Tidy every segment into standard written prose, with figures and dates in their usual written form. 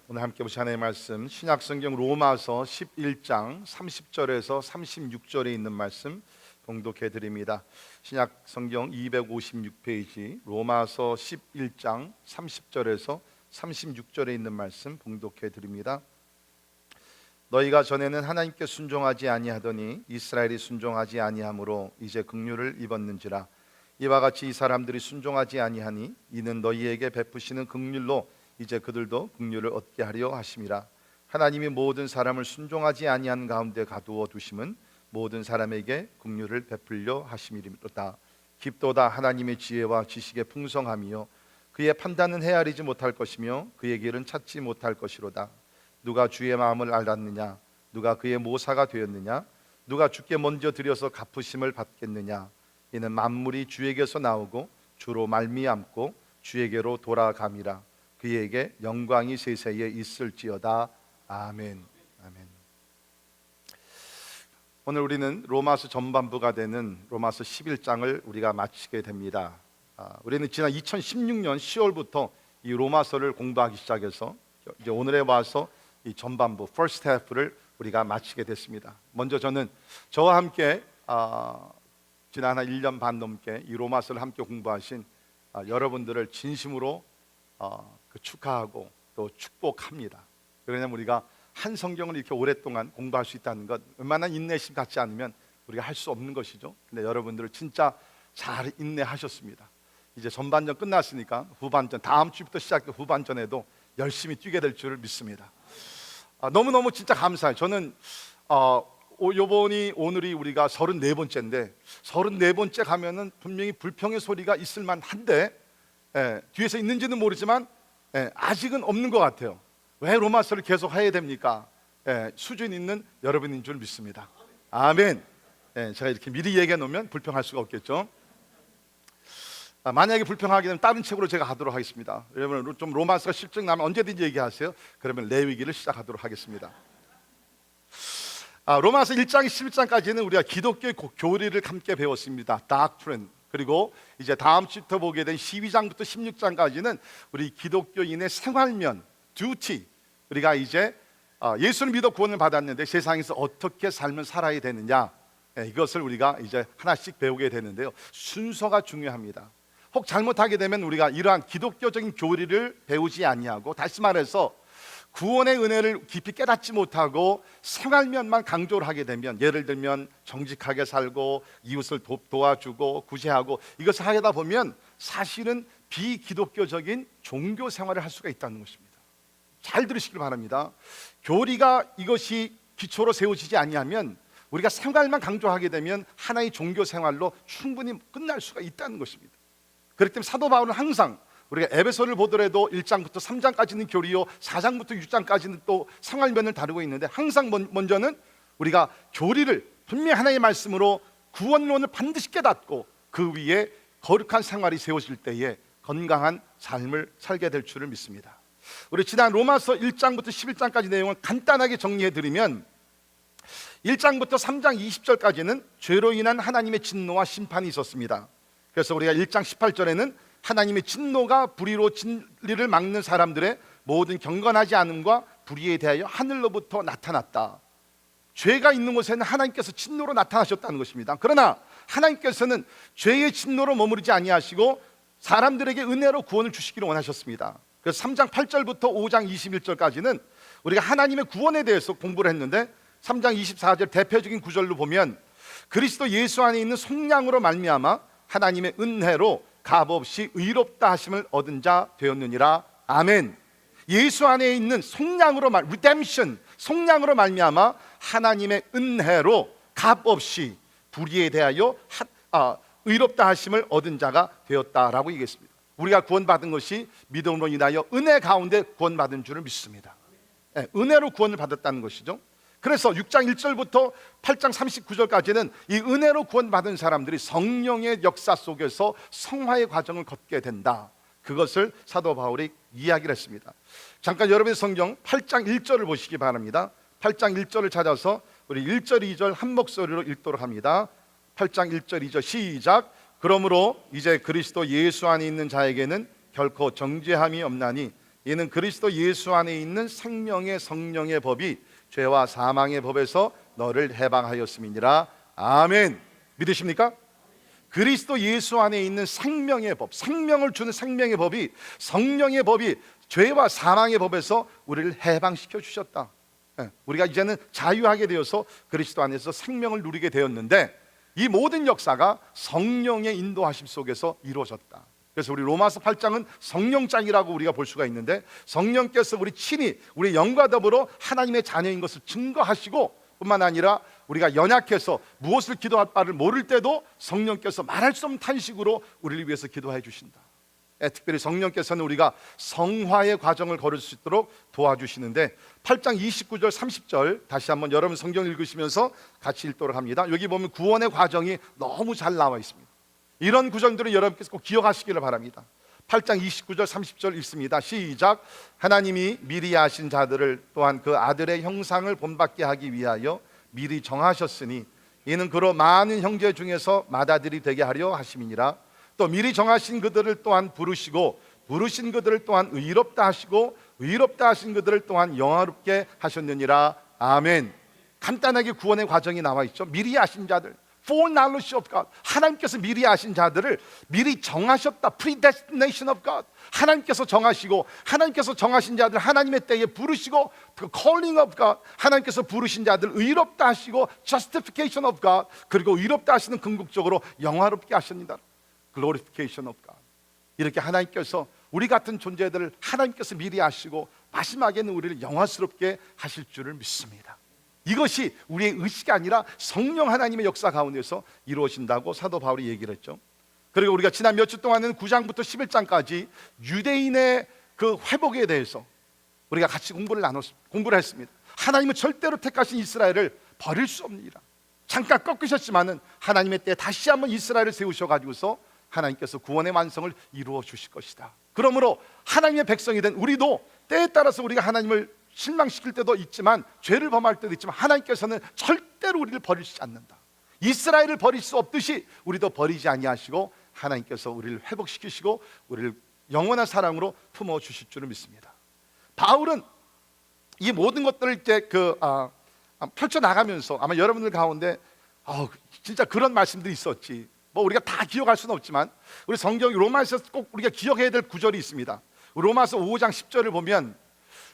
오늘 함께 보실 하나님의 말씀 신약성경 로마서 11장 30절에서 36절에 있는 말씀 봉독해 드립니다. 신약성경 256페이지 로마서 11장 30절에서 36절에 있는 말씀 봉독해 드립니다. 너희가 전에는 하나님께 순종하지 아니하더니 이스라엘이 순종하지 아니하므로 이제 긍휼을 입었는지라. 이와 같이 이 사람들이 순종하지 아니하니 이는 너희에게 베푸시는 긍휼로 이제 그들도 긍휼을 얻게 하려 하심이라. 하나님이 모든 사람을 순종하지 아니한 가운데 가두어 두심은 모든 사람에게 긍휼을 베풀려 하심이로다. 깊도다 하나님의 지혜와 지식의 풍성함이요 그의 판단은 헤아리지 못할 것이며 그의 길은 찾지 못할 것이로다. 누가 주의 마음을 알았느냐? 누가 그의 모사가 되었느냐? 누가 주께 먼저 드려서 갚으심을 받겠느냐? 이는 만물이 주에게서 나오고 주로 말미암고 주에게로 돌아감이라. 그에게 영광이 세세에 있을지어다. 아멘. 아멘. 오늘 우리는 로마서 전반부가 되는 로마서 11장을 우리가 마치게 됩니다. 우리는 지난 2016년 10월부터 이 로마서를 공부하기 시작해서 이제 오늘에 와서 이 전반부 first half를 우리가 마치게 됐습니다. 먼저 저는 저와 함께 지난 한 1년 반 넘게 이 로마서를 함께 공부하신 여러분들을 진심으로 축하하고 또 축복합니다. 왜냐하면 우리가 한 성경을 이렇게 오랫동안 공부할 수 있다는 것, 웬만한 인내심 갖지 않으면 우리가 할 수 없는 것이죠. 근데 여러분들을 진짜 잘 인내하셨습니다. 이제 전반전 끝났으니까 후반전, 다음 주부터 시작된 후반전에도 열심히 뛰게 될 줄을 믿습니다. 너무너무 진짜 감사해요. 저는 요번이 오늘이 우리가 34번째인데 34번째 가면은 분명히 불평의 소리가 있을 만한데 뒤에서 있는지는 모르지만 아직은 없는 것 같아요. 왜 로마서를 계속 해야 됩니까? 수준 있는 여러분인 줄 믿습니다. 아멘. 제가 이렇게 미리 얘기해 놓으면 불평할 수가 없겠죠. 만약에 불평하게 되면 다른 책으로 제가 하도록 하겠습니다. 여러분 좀 로마서가 실증 나면 언제든지 얘기하세요. 그러면 레위기를 시작하도록 하겠습니다. 로마서 1장 11장까지는 우리가 기독교의 교리를 함께 배웠습니다. doctrine. 그리고 이제 다음 주부터 보게 된 12장부터 16장까지는 우리 기독교인의 생활면, duty. 우리가 이제 예수를 믿어 구원을 받았는데 세상에서 어떻게 삶을 살아야 되느냐, 이것을 우리가 이제 하나씩 배우게 되는데요. 순서가 중요합니다. 혹 잘못하게 되면 우리가 이러한 기독교적인 교리를 배우지 아니하고, 다시 말해서 구원의 은혜를 깊이 깨닫지 못하고 생활면만 강조를 하게 되면, 예를 들면 정직하게 살고 이웃을 도와주고 구제하고 이것을 하다 보면 사실은 비기독교적인 종교 생활을 할 수가 있다는 것입니다. 잘 들으시길 바랍니다. 교리가 이것이 기초로 세워지지 아니하면 우리가 생활만 강조하게 되면 하나의 종교 생활로 충분히 끝날 수가 있다는 것입니다. 그렇기 때문에 사도 바울은 항상 우리가 에베소를 보더라도 1장부터 3장까지는 교리요 4장부터 6장까지는 또 생활면을 다루고 있는데, 항상 먼저는 우리가 교리를 분명히 하나님의 말씀으로 구원론을 반드시 깨닫고 그 위에 거룩한 생활이 세워질 때에 건강한 삶을 살게 될 줄을 믿습니다. 우리 지난 로마서 1장부터 11장까지 내용을 간단하게 정리해드리면, 1장부터 3장 20절까지는 죄로 인한 하나님의 진노와 심판이 있었습니다. 그래서 우리가 1장 18절에는 하나님의 진노가 불의로 진리를 막는 사람들의 모든 경건하지 않음과 불의에 대하여 하늘로부터 나타났다. 죄가 있는 곳에는 하나님께서 진노로 나타나셨다는 것입니다. 그러나 하나님께서는 죄의 진노로 머무르지 아니하시고 사람들에게 은혜로 구원을 주시기를 원하셨습니다. 그래서 3장 8절부터 5장 21절까지는 우리가 하나님의 구원에 대해서 공부를 했는데, 3장 24절 대표적인 구절로 보면 그리스도 예수 안에 있는 속량으로 말미암아 하나님의 은혜로 값없이 의롭다 하심을 얻은 자 되었느니라. 아멘. 예수 안에 있는 속량으로 redemption, 속량으로 말미암아 하나님의 은혜로 값없이 불의에 대하여 의롭다 하심을 얻은 자가 되었다라고 얘기했습니다. 우리가 구원받은 것이 믿음으로 인하여 은혜 가운데 구원받은 줄을 믿습니다. 은혜로 구원을 받았다는 것이죠. 그래서 6장 1절부터 8장 39절까지는 이 은혜로 구원받은 사람들이 성령의 역사 속에서 성화의 과정을 걷게 된다. 그것을 사도 바울이 이야기를 했습니다. 잠깐 여러분의 성경 8장 1절을 보시기 바랍니다. 8장 1절을 찾아서 우리 1절 2절 한 목소리로 읽도록 합니다. 8장 1절 2절 시작. 그러므로 이제 그리스도 예수 안에 있는 자에게는 결코 정죄함이 없나니 이는 그리스도 예수 안에 있는 생명의 성령의 법이 죄와 사망의 법에서 너를 해방하였음이니라. 아멘. 믿으십니까? 그리스도 예수 안에 있는 생명의 법, 생명을 주는 생명의 법이, 성령의 법이 죄와 사망의 법에서 우리를 해방시켜 주셨다. 우리가 이제는 자유하게 되어서 그리스도 안에서 생명을 누리게 되었는데, 이 모든 역사가 성령의 인도하심 속에서 이루어졌다. 그래서 우리 로마서 8장은 성령장이라고 우리가 볼 수가 있는데, 성령께서 우리 친히 우리 영과 더불어 하나님의 자녀인 것을 증거하시고, 뿐만 아니라 우리가 연약해서 무엇을 기도할 바를 모를 때도 성령께서 말할 수 없는 탄식으로 우리를 위해서 기도해 주신다. 특별히 성령께서는 우리가 성화의 과정을 걸을 수 있도록 도와주시는데, 8장 29절 30절 다시 한번 여러분 성경 읽으시면서 같이 읽도록 합니다. 여기 보면 구원의 과정이 너무 잘 나와 있습니다. 이런 구절들은 여러분께서 꼭 기억하시기를 바랍니다. 8장 29절 30절 읽습니다. 시작. 하나님이 미리 아신 자들을 또한 그 아들의 형상을 본받게 하기 위하여 미리 정하셨으니 이는 그로 많은 형제 중에서 맏아들이 되게 하려 하심이니라. 또 미리 정하신 그들을 또한 부르시고 부르신 그들을 또한 의롭다 하시고 의롭다 하신 그들을 또한 영화롭게 하셨느니라. 아멘. 간단하게 구원의 과정이 나와 있죠. 미리 아신 자들, foreknowledge of God. 하나님께서 미리 아신 자들을 미리 정하셨다. predestination of God. 하나님께서 정하시고, 하나님께서 정하신 자들 하나님의 때에 부르시고, the calling of God. 하나님께서 부르신 자들 의롭다 하시고, justification of God. 그리고 의롭다 하시는 궁극적으로 영화롭게 하십니다. glorification of God. 이렇게 하나님께서 우리 같은 존재들을 하나님께서 미리 아시고 마지막에는 우리를 영화스럽게 하실 줄을 믿습니다. 이것이 우리의 의식이 아니라 성령 하나님의 역사 가운데서 이루어진다고 사도 바울이 얘기를 했죠. 그리고 우리가 지난 몇 주 동안은 9장부터 11장까지 유대인의 그 회복에 대해서 우리가 같이 공부를 했습니다. 하나님은 절대로 택하신 이스라엘을 버릴 수 없느니라. 잠깐 꺾으셨지만은 하나님의 때에 다시 한번 이스라엘을 세우셔가지고서 하나님께서 구원의 완성을 이루어 주실 것이다. 그러므로 하나님의 백성이 된 우리도 때에 따라서 우리가 하나님을 실망시킬 때도 있지만, 죄를 범할 때도 있지만, 하나님께서는 절대로 우리를 버리지 않는다. 이스라엘을 버릴 수 없듯이 우리도 버리지 아니하시고 하나님께서 우리를 회복시키시고 우리를 영원한 사랑으로 품어 주실 줄을 믿습니다. 바울은 이 모든 것들을 이제 펼쳐 나가면서 아마 여러분들 가운데 진짜 그런 말씀들이 있었지. 뭐 우리가 다 기억할 수는 없지만 우리 성경 로마서에서 꼭 우리가 기억해야 될 구절이 있습니다. 로마서 5장 10절을 보면,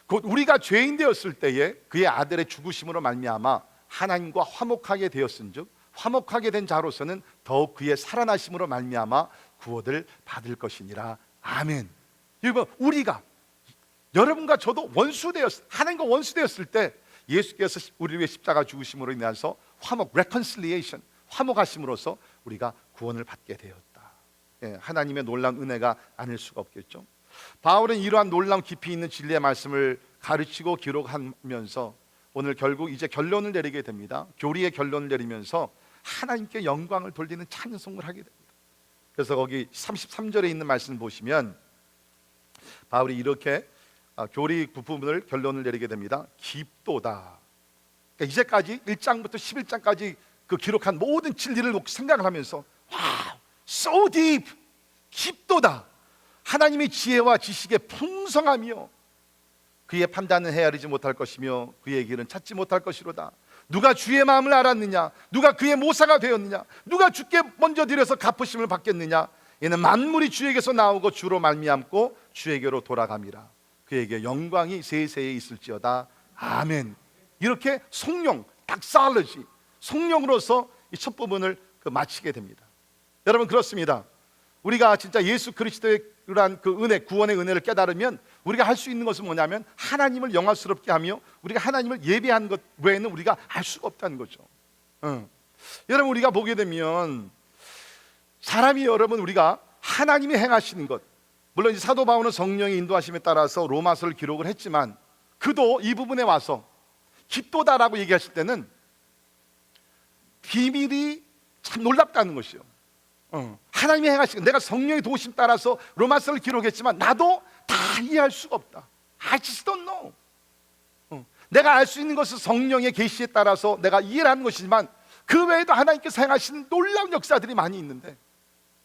곧 우리가 죄인 되었을 때에 그의 아들의 죽으심으로 말미암아 하나님과 화목하게 되었은즉 화목하게 된 자로서는 더욱 그의 살아나심으로 말미암아 구원을 받을 것이니라. 아멘. 여러분, 우리가 여러분과 저도 하나님과 원수 되었을 때 예수께서 우리를 위해 십자가 죽으심으로 인해서 화목, reconciliation, 화목하심으로써 우리가 구원을 받게 되었다. 하나님의 놀라운 은혜가 아닐 수가 없겠죠. 바울은 이러한 놀라운 깊이 있는 진리의 말씀을 가르치고 기록하면서 오늘 결국 이제 결론을 내리게 됩니다. 교리의 결론을 내리면서 하나님께 영광을 돌리는 찬송을 하게 됩니다. 그래서 거기 33절에 있는 말씀을 보시면 바울이 이렇게 교리 부분을 결론을 내리게 됩니다. 깊도다. 그러니까 이제까지 1장부터 11장까지 그 기록한 모든 진리를 생각을 하면서 wow, so deep, 깊도다. 하나님의 지혜와 지식의 풍성하며 그의 판단은 헤아리지 못할 것이며 그의 길은 찾지 못할 것이로다. 누가 주의 마음을 알았느냐? 누가 그의 모사가 되었느냐? 누가 주께 먼저 드려서 갚으심을 받겠느냐? 이는 만물이 주에게서 나오고 주로 말미암고 주에게로 돌아감이라. 그에게 영광이 세세에 있을지어다. 아멘. 이렇게 성령, 닥살러지, 성령으로서 이 첫 부분을 마치게 됩니다. 여러분, 그렇습니다. 우리가 진짜 예수 그리스도의 그러한 그 은혜, 구원의 은혜를 깨달으면 우리가 할 수 있는 것은 뭐냐면 하나님을 영광스럽게 하며 우리가 하나님을 예배하는 것 외에는 우리가 알 수가 없다는 거죠. 여러분, 우리가 보게 되면 사람이 여러분 우리가 하나님이 행하시는 것, 물론 이제 사도 바울은 성령의 인도하심에 따라서 로마서를 기록을 했지만 그도 이 부분에 와서 깊도다라고 얘기하실 때는 비밀이 참 놀랍다는 것이요. 하나님이 행하시고 내가 성령의 도우심 따라서 로마서를 기록했지만 나도 다 이해할 수가 없다. I just don't know. 내가 알 수 있는 것은 성령의 계시에 따라서 내가 이해를 하는 것이지만 그 외에도 하나님께서 행하시는 놀라운 역사들이 많이 있는데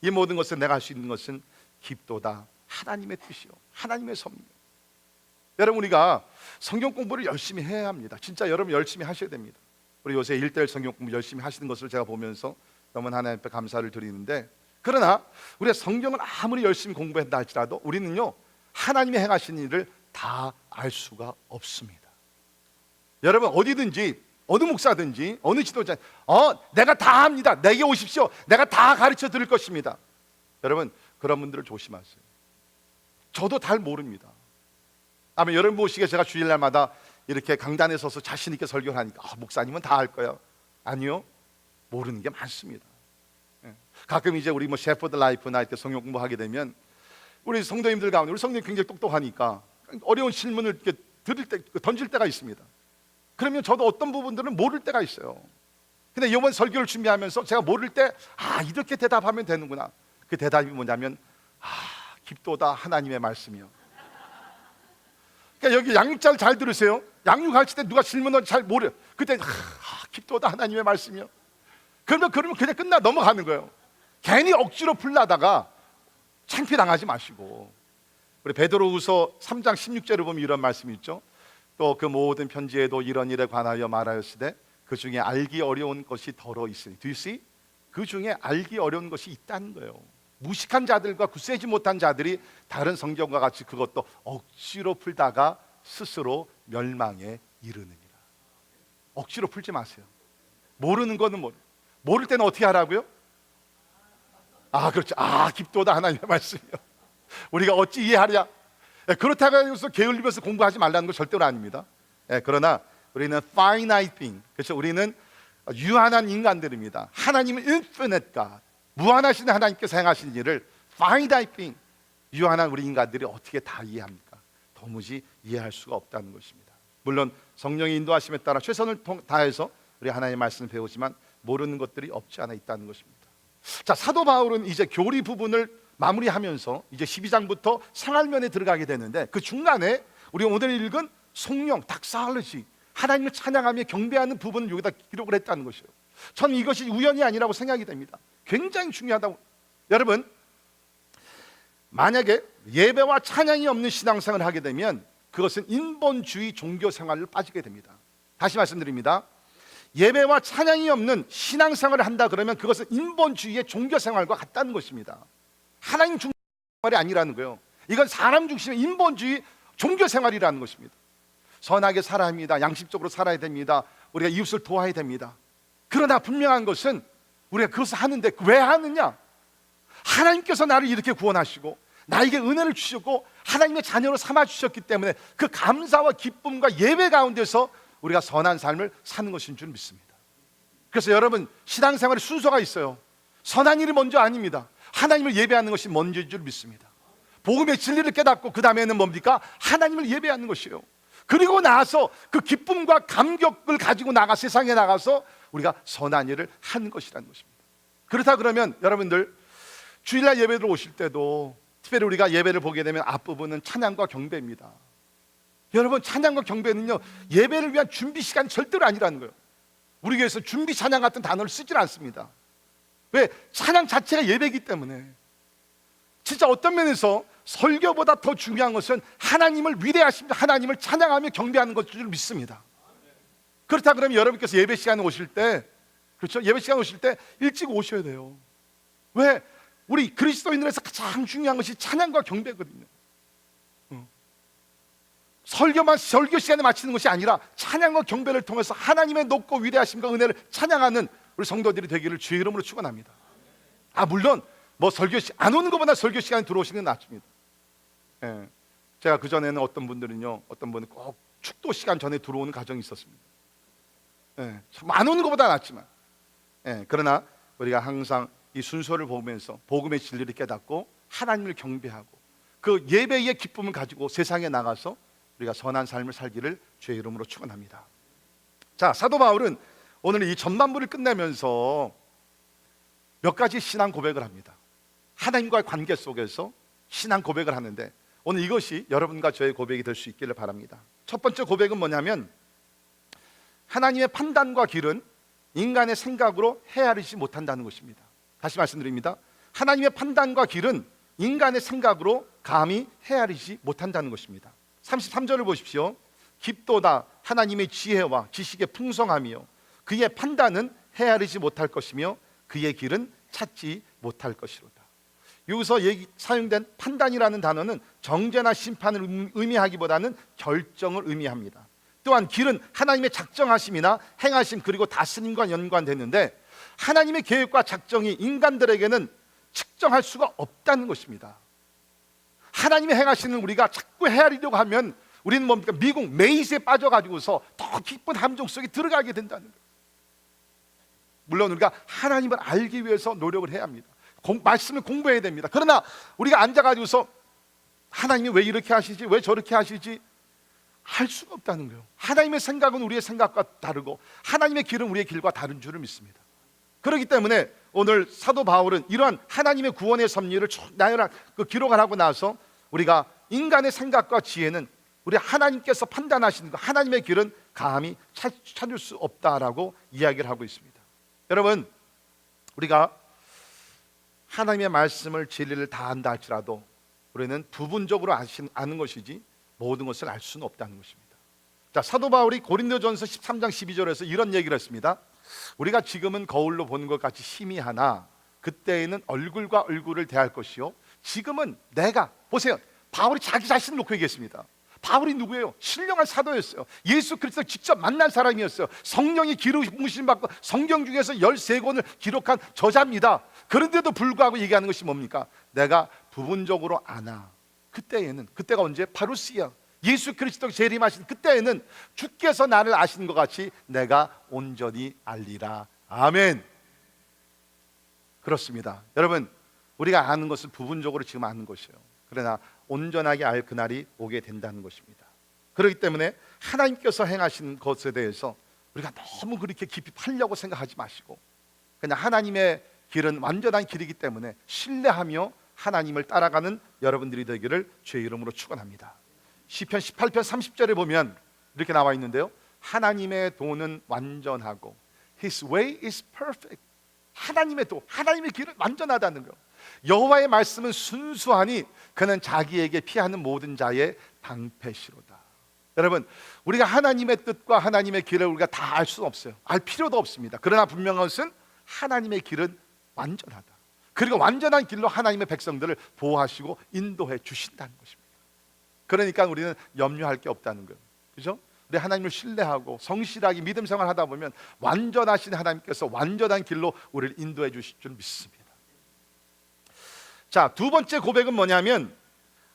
이 모든 것을 내가 할 수 있는 것은 깊도다. 하나님의 뜻이요, 하나님의 섭리. 여러분, 우리가 성경 공부를 열심히 해야 합니다. 진짜 여러분 열심히 하셔야 됩니다. 우리 요새 1:1 성경 공부 열심히 하시는 것을 제가 보면서 너무 하나님 앞에 감사를 드리는데, 그러나 우리가 성경을 아무리 열심히 공부한다 할지라도 우리는요, 하나님이 행하신 일을 다 알 수가 없습니다. 여러분, 어디든지 어느 목사든지 어느 지도자 내가 다 합니다, 내게 오십시오, 내가 다 가르쳐 드릴 것입니다. 여러분, 그런 분들을 조심하세요. 저도 잘 모릅니다. 아마 여러분 보시기에 제가 주일날마다 이렇게 강단에 서서 자신 있게 설교를 하니까 목사님은 다 할 거야. 아니요, 모르는 게 많습니다. 가끔 이제 우리 셰퍼드 라이프나 이렇게 성경 공부하게 되면 우리 성도님들 가운데, 우리 성도님 굉장히 똑똑하니까 어려운 질문을 이렇게 던질 때가 있습니다. 그러면 저도 어떤 부분들은 모를 때가 있어요. 근데 이번 설교를 준비하면서 제가 모를 때 이렇게 대답하면 되는구나. 그 대답이 뭐냐면 깊도다 하나님의 말씀이요. 그러니까 여기 양육자를 잘 들으세요. 양육할 때 누가 질문을 잘 모르요. 그때 깊도다 하나님의 말씀이요. 그러면 그냥 끝나 넘어가는 거예요. 괜히 억지로 풀려다가 창피당하지 마시고, 우리 베드로후서 3장 16절을 보면 이런 말씀이 있죠. 또 그 모든 편지에도 이런 일에 관하여 말하였으되 그 중에 알기 어려운 것이 더러 있으니. Do you see? 그 중에 알기 어려운 것이 있다는 거예요. 무식한 자들과 굳세지 못한 자들이 다른 성경과 같이 그것도 억지로 풀다가 스스로 멸망에 이르느니라. 억지로 풀지 마세요. 모르는 거는 모를 때는 어떻게 하라고요? 그렇죠. 깊도다 하나님의 말씀이요. 우리가 어찌 이해하랴? 그렇다고 해서 게을리면서 공부하지 말라는 건 절대로 아닙니다. 그러나 우리는 finite being, 그렇죠? 우리는 유한한 인간들입니다. 하나님은 infinite God, 무한하신 하나님께서 행하신 일을 finite being, 유한한 우리 인간들이 어떻게 다 이해합니까? 도무지 이해할 수가 없다는 것입니다. 물론 성령의 인도하심에 따라 최선을 다해서 우리 하나님의 말씀을 배우지만 모르는 것들이 없지 않아 있다는 것입니다. 자, 사도 바울은 이제 교리 부분을 마무리하면서 이제 12장부터 생활면에 들어가게 되는데, 그 중간에 우리 오늘 읽은 성령, 닥살러시, 하나님을 찬양하며 경배하는 부분을 여기다 기록을 했다는 것이에요. 저는 이것이 우연이 아니라고 생각이 됩니다. 굉장히 중요하다고. 여러분, 만약에 예배와 찬양이 없는 신앙생활을 하게 되면 그것은 인본주의 종교생활을 빠지게 됩니다. 다시 말씀드립니다. 예배와 찬양이 없는 신앙생활을 한다 그러면 그것은 인본주의의 종교생활과 같다는 것입니다. 하나님 중심생활이 아니라는 거예요. 이건 사람 중심의 인본주의 종교생활이라는 것입니다. 선하게 살아야 합니다. 양심적으로 살아야 됩니다. 우리가 이웃을 도와야 됩니다. 그러나 분명한 것은 우리가 그것을 하는데 왜 하느냐? 하나님께서 나를 이렇게 구원하시고 나에게 은혜를 주셨고 하나님의 자녀로 삼아주셨기 때문에 그 감사와 기쁨과 예배 가운데서 우리가 선한 삶을 사는 것인 줄 믿습니다. 그래서 여러분, 신앙생활에 순서가 있어요. 선한 일이 먼저 아닙니다. 하나님을 예배하는 것이 먼저인 줄 믿습니다. 복음의 진리를 깨닫고 그 다음에는 뭡니까? 하나님을 예배하는 것이에요. 그리고 나서 그 기쁨과 감격을 가지고 세상에 나가서 우리가 선한 일을 하는 것이라는 것입니다. 그렇다 그러면 여러분들, 주일날 예배를 오실 때도 특별히 우리가 예배를 보게 되면 앞부분은 찬양과 경배입니다. 여러분, 찬양과 경배는요, 예배를 위한 준비 시간이 절대로 아니라는 거예요. 우리 교회에서 준비 찬양 같은 단어를 쓰질 않습니다. 왜? 찬양 자체가 예배이기 때문에. 진짜 어떤 면에서 설교보다 더 중요한 것은 하나님을 위대하신 하나님을 찬양하며 경배하는 것인 줄 믿습니다. 그렇다 그러면 여러분께서 예배 시간에 오실 때, 그렇죠? 예배 시간에 오실 때 일찍 오셔야 돼요. 왜? 우리 그리스도인들에서 가장 중요한 것이 찬양과 경배거든요. 설교 시간에 마치는 것이 아니라 찬양과 경배를 통해서 하나님의 높고 위대하심과 은혜를 찬양하는 우리 성도들이 되기를 주의 이름으로 축원합니다. 물론 설교 안 오는 것보다 설교 시간에 들어오시는 게 낫습니다. 제가 그 전에는 어떤 분은 꼭 축도 시간 전에 들어오는 가정이 있었습니다. 안 오는 것보다 낫지만, 그러나 우리가 항상 이 순서를 보면서 복음의 진리를 깨닫고 하나님을 경배하고 그 예배의 기쁨을 가지고 세상에 나가서 우리가 선한 삶을 살기를 주의 이름으로 축원합니다. 자, 사도 바울은 오늘 이 전반부를 끝내면서 몇 가지 신앙 고백을 합니다. 하나님과의 관계 속에서 신앙 고백을 하는데 오늘 이것이 여러분과 저의 고백이 될 수 있기를 바랍니다. 첫 번째 고백은 뭐냐면, 하나님의 판단과 길은 인간의 생각으로 헤아리지 못한다는 것입니다. 다시 말씀드립니다. 하나님의 판단과 길은 인간의 생각으로 감히 헤아리지 못한다는 것입니다. 33절을 보십시오. 깊도다 하나님의 지혜와 지식의 풍성함이요 그의 판단은 헤아리지 못할 것이며 그의 길은 찾지 못할 것이로다. 여기서 사용된 판단이라는 단어는 정죄나 심판을 의미하기보다는 결정을 의미합니다. 또한 길은 하나님의 작정하심이나 행하심 그리고 다스림과 연관되는데 하나님의 계획과 작정이 인간들에게는 측정할 수가 없다는 것입니다. 하나님의 행하시는 우리가 자꾸 헤아리려고 하면 우리는 뭡니까? 미국 메이즈에 빠져가지고서 더 깊은 함정 속에 들어가게 된다는 거예요. 물론 우리가 하나님을 알기 위해서 노력을 해야 합니다. 말씀을 공부해야 됩니다. 그러나 우리가 앉아가지고서 하나님이 왜 이렇게 하시지? 왜 저렇게 하시지? 할 수가 없다는 거예요. 하나님의 생각은 우리의 생각과 다르고 하나님의 길은 우리의 길과 다른 줄을 믿습니다. 그렇기 때문에 오늘 사도 바울은 이러한 하나님의 구원의 섭리를 나열한 기록을 하고 나서 우리가 인간의 생각과 지혜는 우리 하나님께서 판단하시는 것, 하나님의 길은 감히 찾을 수 없다라고 이야기를 하고 있습니다. 여러분, 우리가 하나님의 말씀을 진리를 다 안다 할지라도 우리는 부분적으로 아는 것이지 모든 것을 알 수는 없다는 것입니다. 자, 사도 바울이 고린도전서 13장 12절에서 이런 얘기를 했습니다. 우리가 지금은 거울로 보는 것 같이 희미하나 그때에는 얼굴과 얼굴을 대할 것이요 지금은 내가 보세요. 바울이 자기 자신을 놓고 얘기했습니다. 바울이 누구예요? 신령한 사도였어요. 예수 그리스도 직접 만난 사람이었어요. 성령이 기름부심 받고 성경 중에서 13권을 기록한 저자입니다. 그런데도 불구하고 얘기하는 것이 뭡니까? 내가 부분적으로 아나. 그때가 언제? 파루시아. 예수 그리스도 재림하신 그때에는 주께서 나를 아시는 것 같이 내가 온전히 알리라. 아멘. 그렇습니다. 여러분, 우리가 아는 것은 부분적으로 지금 아는 것이에요. 그러나 온전하게 알 그날이 오게 된다는 것입니다. 그렇기 때문에 하나님께서 행하신 것에 대해서 우리가 너무 그렇게 깊이 팔려고 생각하지 마시고 그냥 하나님의 길은 완전한 길이기 때문에 신뢰하며 하나님을 따라가는 여러분들이 되기를 주의 이름으로 축원합니다. 시편 18편 30절에 보면 이렇게 나와 있는데요. 하나님의 도는 완전하고 His way is perfect. 하나님의 도, 하나님의 길은 완전하다는 거예요. 여호와의 말씀은 순수하니 그는 자기에게 피하는 모든 자의 방패시로다. 여러분, 우리가 하나님의 뜻과 하나님의 길을 우리가 다 알 수는 없어요. 알 필요도 없습니다. 그러나 분명한 것은 하나님의 길은 완전하다. 그리고 완전한 길로 하나님의 백성들을 보호하시고 인도해 주신다는 것입니다. 그러니까 우리는 염려할 게 없다는 거예요. 그렇죠? 우리 하나님을 신뢰하고 성실하게 믿음 생활을 하다 보면 완전하신 하나님께서 완전한 길로 우리를 인도해 주실 줄 믿습니다. 자, 두 번째 고백은 뭐냐면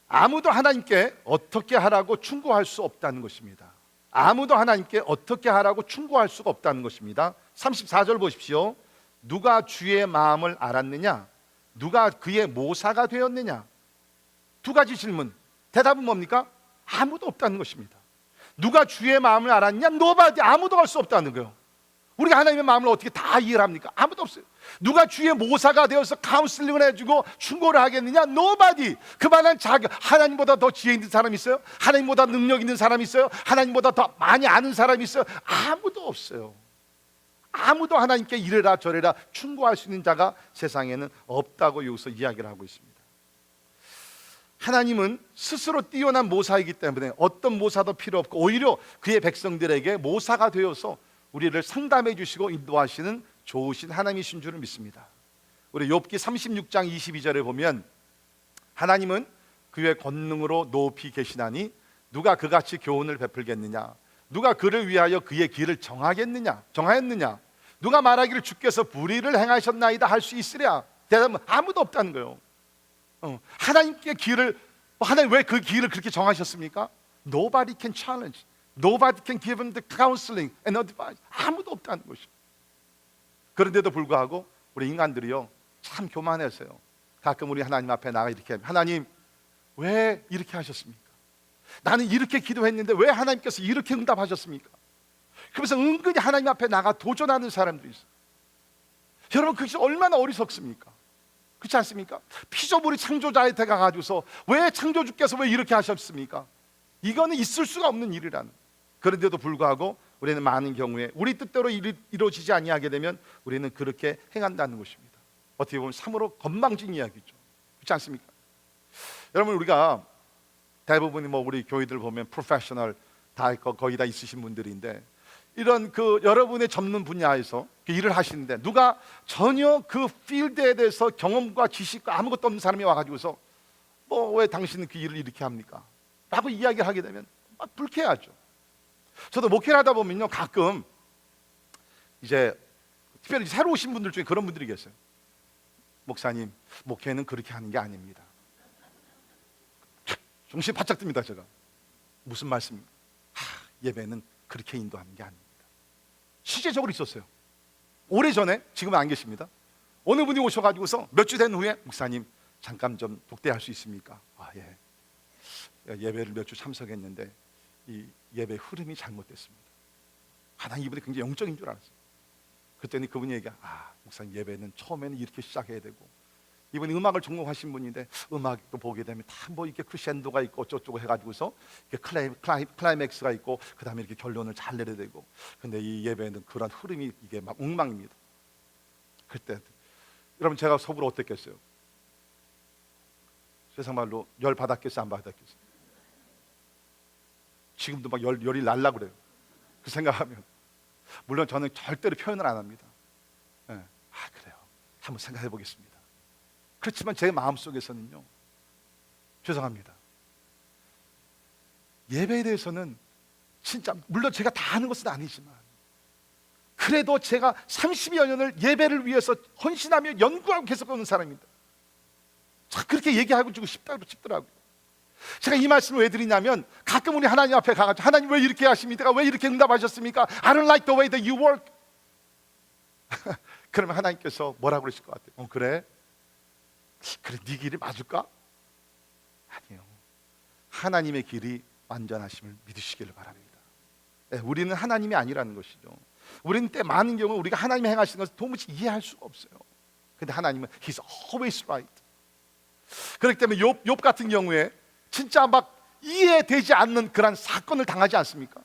아무도 하나님께 어떻게 하라고 충고할 수 없다는 것입니다. 아무도 하나님께 어떻게 하라고 충고할 수가 없다는 것입니다. 34절 보십시오. 누가 주의 마음을 알았느냐? 누가 그의 모사가 되었느냐? 두 가지 질문. 대답은 뭡니까? 아무도 없다는 것입니다. 누가 주의 마음을 알았냐? Nobody. 아무도 알 수 없다는 거예요. 우리가 하나님의 마음을 어떻게 다 이해를 합니까? 아무도 없어요. 누가 주의 모사가 되어서 카운슬링을 해주고 충고를 하겠느냐? Nobody. 그만한 하나님보다 더 지혜 있는 사람이 있어요? 하나님보다 능력 있는 사람이 있어요? 하나님보다 더 많이 아는 사람이 있어요? 아무도 없어요. 아무도 하나님께 이래라 저래라 충고할 수 있는 자가 세상에는 없다고 여기서 이야기를 하고 있습니다. 하나님은 스스로 뛰어난 모사이기 때문에 어떤 모사도 필요 없고 오히려 그의 백성들에게 모사가 되어서 우리를 상담해 주시고 인도하시는 좋으신 하나님이신 줄을 믿습니다. 우리 욥기 36장 22절에 보면 하나님은 그의 권능으로 높이 계시나니 누가 그같이 교훈을 베풀겠느냐? 누가 그를 위하여 그의 길을 정하였느냐? 누가 말하기를 주께서 불의를 행하셨나이다 할 수 있으랴? 대답은 아무도 없다는 거예요. 하나님께 길을 하나님 왜 그 길을 그렇게 정하셨습니까? Nobody can challenge. Nobody can give him the counseling and advice. 아무도 없다는 것이죠. 그런데도 불구하고 우리 인간들이요 참 교만해서요. 가끔 우리 하나님 앞에 나가 이렇게 하나님 왜 이렇게 하셨습니까? 나는 이렇게 기도했는데 왜 하나님께서 이렇게 응답하셨습니까? 그래서 은근히 하나님 앞에 나가 도전하는 사람도 있어요. 여러분 그것이 얼마나 어리석습니까? 그렇지 않습니까? 피조물이 창조자한테 가가지고서 왜 창조주께서 왜 이렇게 하셨습니까? 이거는 있을 수가 없는 일이라는. 그런데도 불구하고 우리는 많은 경우에 우리 뜻대로 이루어지지 아니하게 되면 우리는 그렇게 행한다는 것입니다. 어떻게 보면 참으로 건방진 이야기죠. 그렇지 않습니까? 여러분 우리가 대부분이 뭐 우리 교회들 보면 프로페셔널 다 거의 다 있으신 분들인데, 이런 여러분의 전문 분야에서 일을 하시는데 누가 전혀 그 필드에 대해서 경험과 지식과 아무것도 없는 사람이 와가지고서 뭐 왜 당신은 그 일을 이렇게 합니까? 라고 이야기를 하게 되면 막 불쾌하죠. 저도 목회를 하다 보면요, 가끔 이제 특별히 새로 오신 분들 중에 그런 분들이 계세요. 목사님, 목회는 그렇게 하는 게 아닙니다. 정신 바짝 듭니다. 제가 무슨 말씀입니까? 예배는 그렇게 인도하는 게 아닙니다. 실제적으로 있었어요. 오래전에, 지금은 안 계십니다. 어느 분이 오셔가지고서 몇 주 된 후에, 목사님 잠깐 좀 독대할 수 있습니까? 예. 예배를 몇 주 참석했는데 이 예배 흐름이 잘못됐습니다. 난 이분이 굉장히 영적인 줄 알았어요. 그랬더니 그분이 얘기해, 목사님, 예배는 처음에는 이렇게 시작해야 되고, 이분이 음악을 전공하신 분인데 음악도 보게 되면 다 뭐 이렇게 크리셴도가 있고 어쩌고 해가지고서 이렇게 클라이맥스가 있고 그 다음에 이렇게 결론을 잘 내려야 되고, 근데 이 예배는 그런 흐름이 이게 막 엉망입니다. 그때 여러분, 제가 속으로 어땠겠어요? 세상 말로 열 받았겠어요, 안 받았겠어요? 지금도 막 열이 날라 그래요. 그 생각하면. 물론 저는 절대로 표현을 안 합니다. 그래요, 한번 생각해 보겠습니다. 그렇지만 제 마음속에서는요, 죄송합니다, 예배에 대해서는 진짜, 물론 제가 다 아는 것은 아니지만 그래도 제가 30여 년을 예배를 위해서 헌신하며 연구하고 계속 오는 사람입니다. 그렇게 얘기하고 주고 싶더라고요. 제가 이 말씀을 왜 드리냐면, 가끔 우리 하나님 앞에 가가지고, 하나님 왜 이렇게 하십니까? 왜 이렇게 응답하셨습니까? I don't like the way that you work. 그러면 하나님께서 뭐라고 그러실 것 같아요? 그래 네 길이 맞을까? 아니에요. 하나님의 길이 완전하심을 믿으시기를 바랍니다. 우리는 하나님이 아니라는 것이죠. 우리는 때 많은 경우 우리가 하나님이 행하시는 것을 도무지 이해할 수가 없어요. 근데 하나님은 He's always right. 그렇기 때문에 욥 같은 경우에 진짜 막 이해되지 않는 그런 사건을 당하지 않습니까?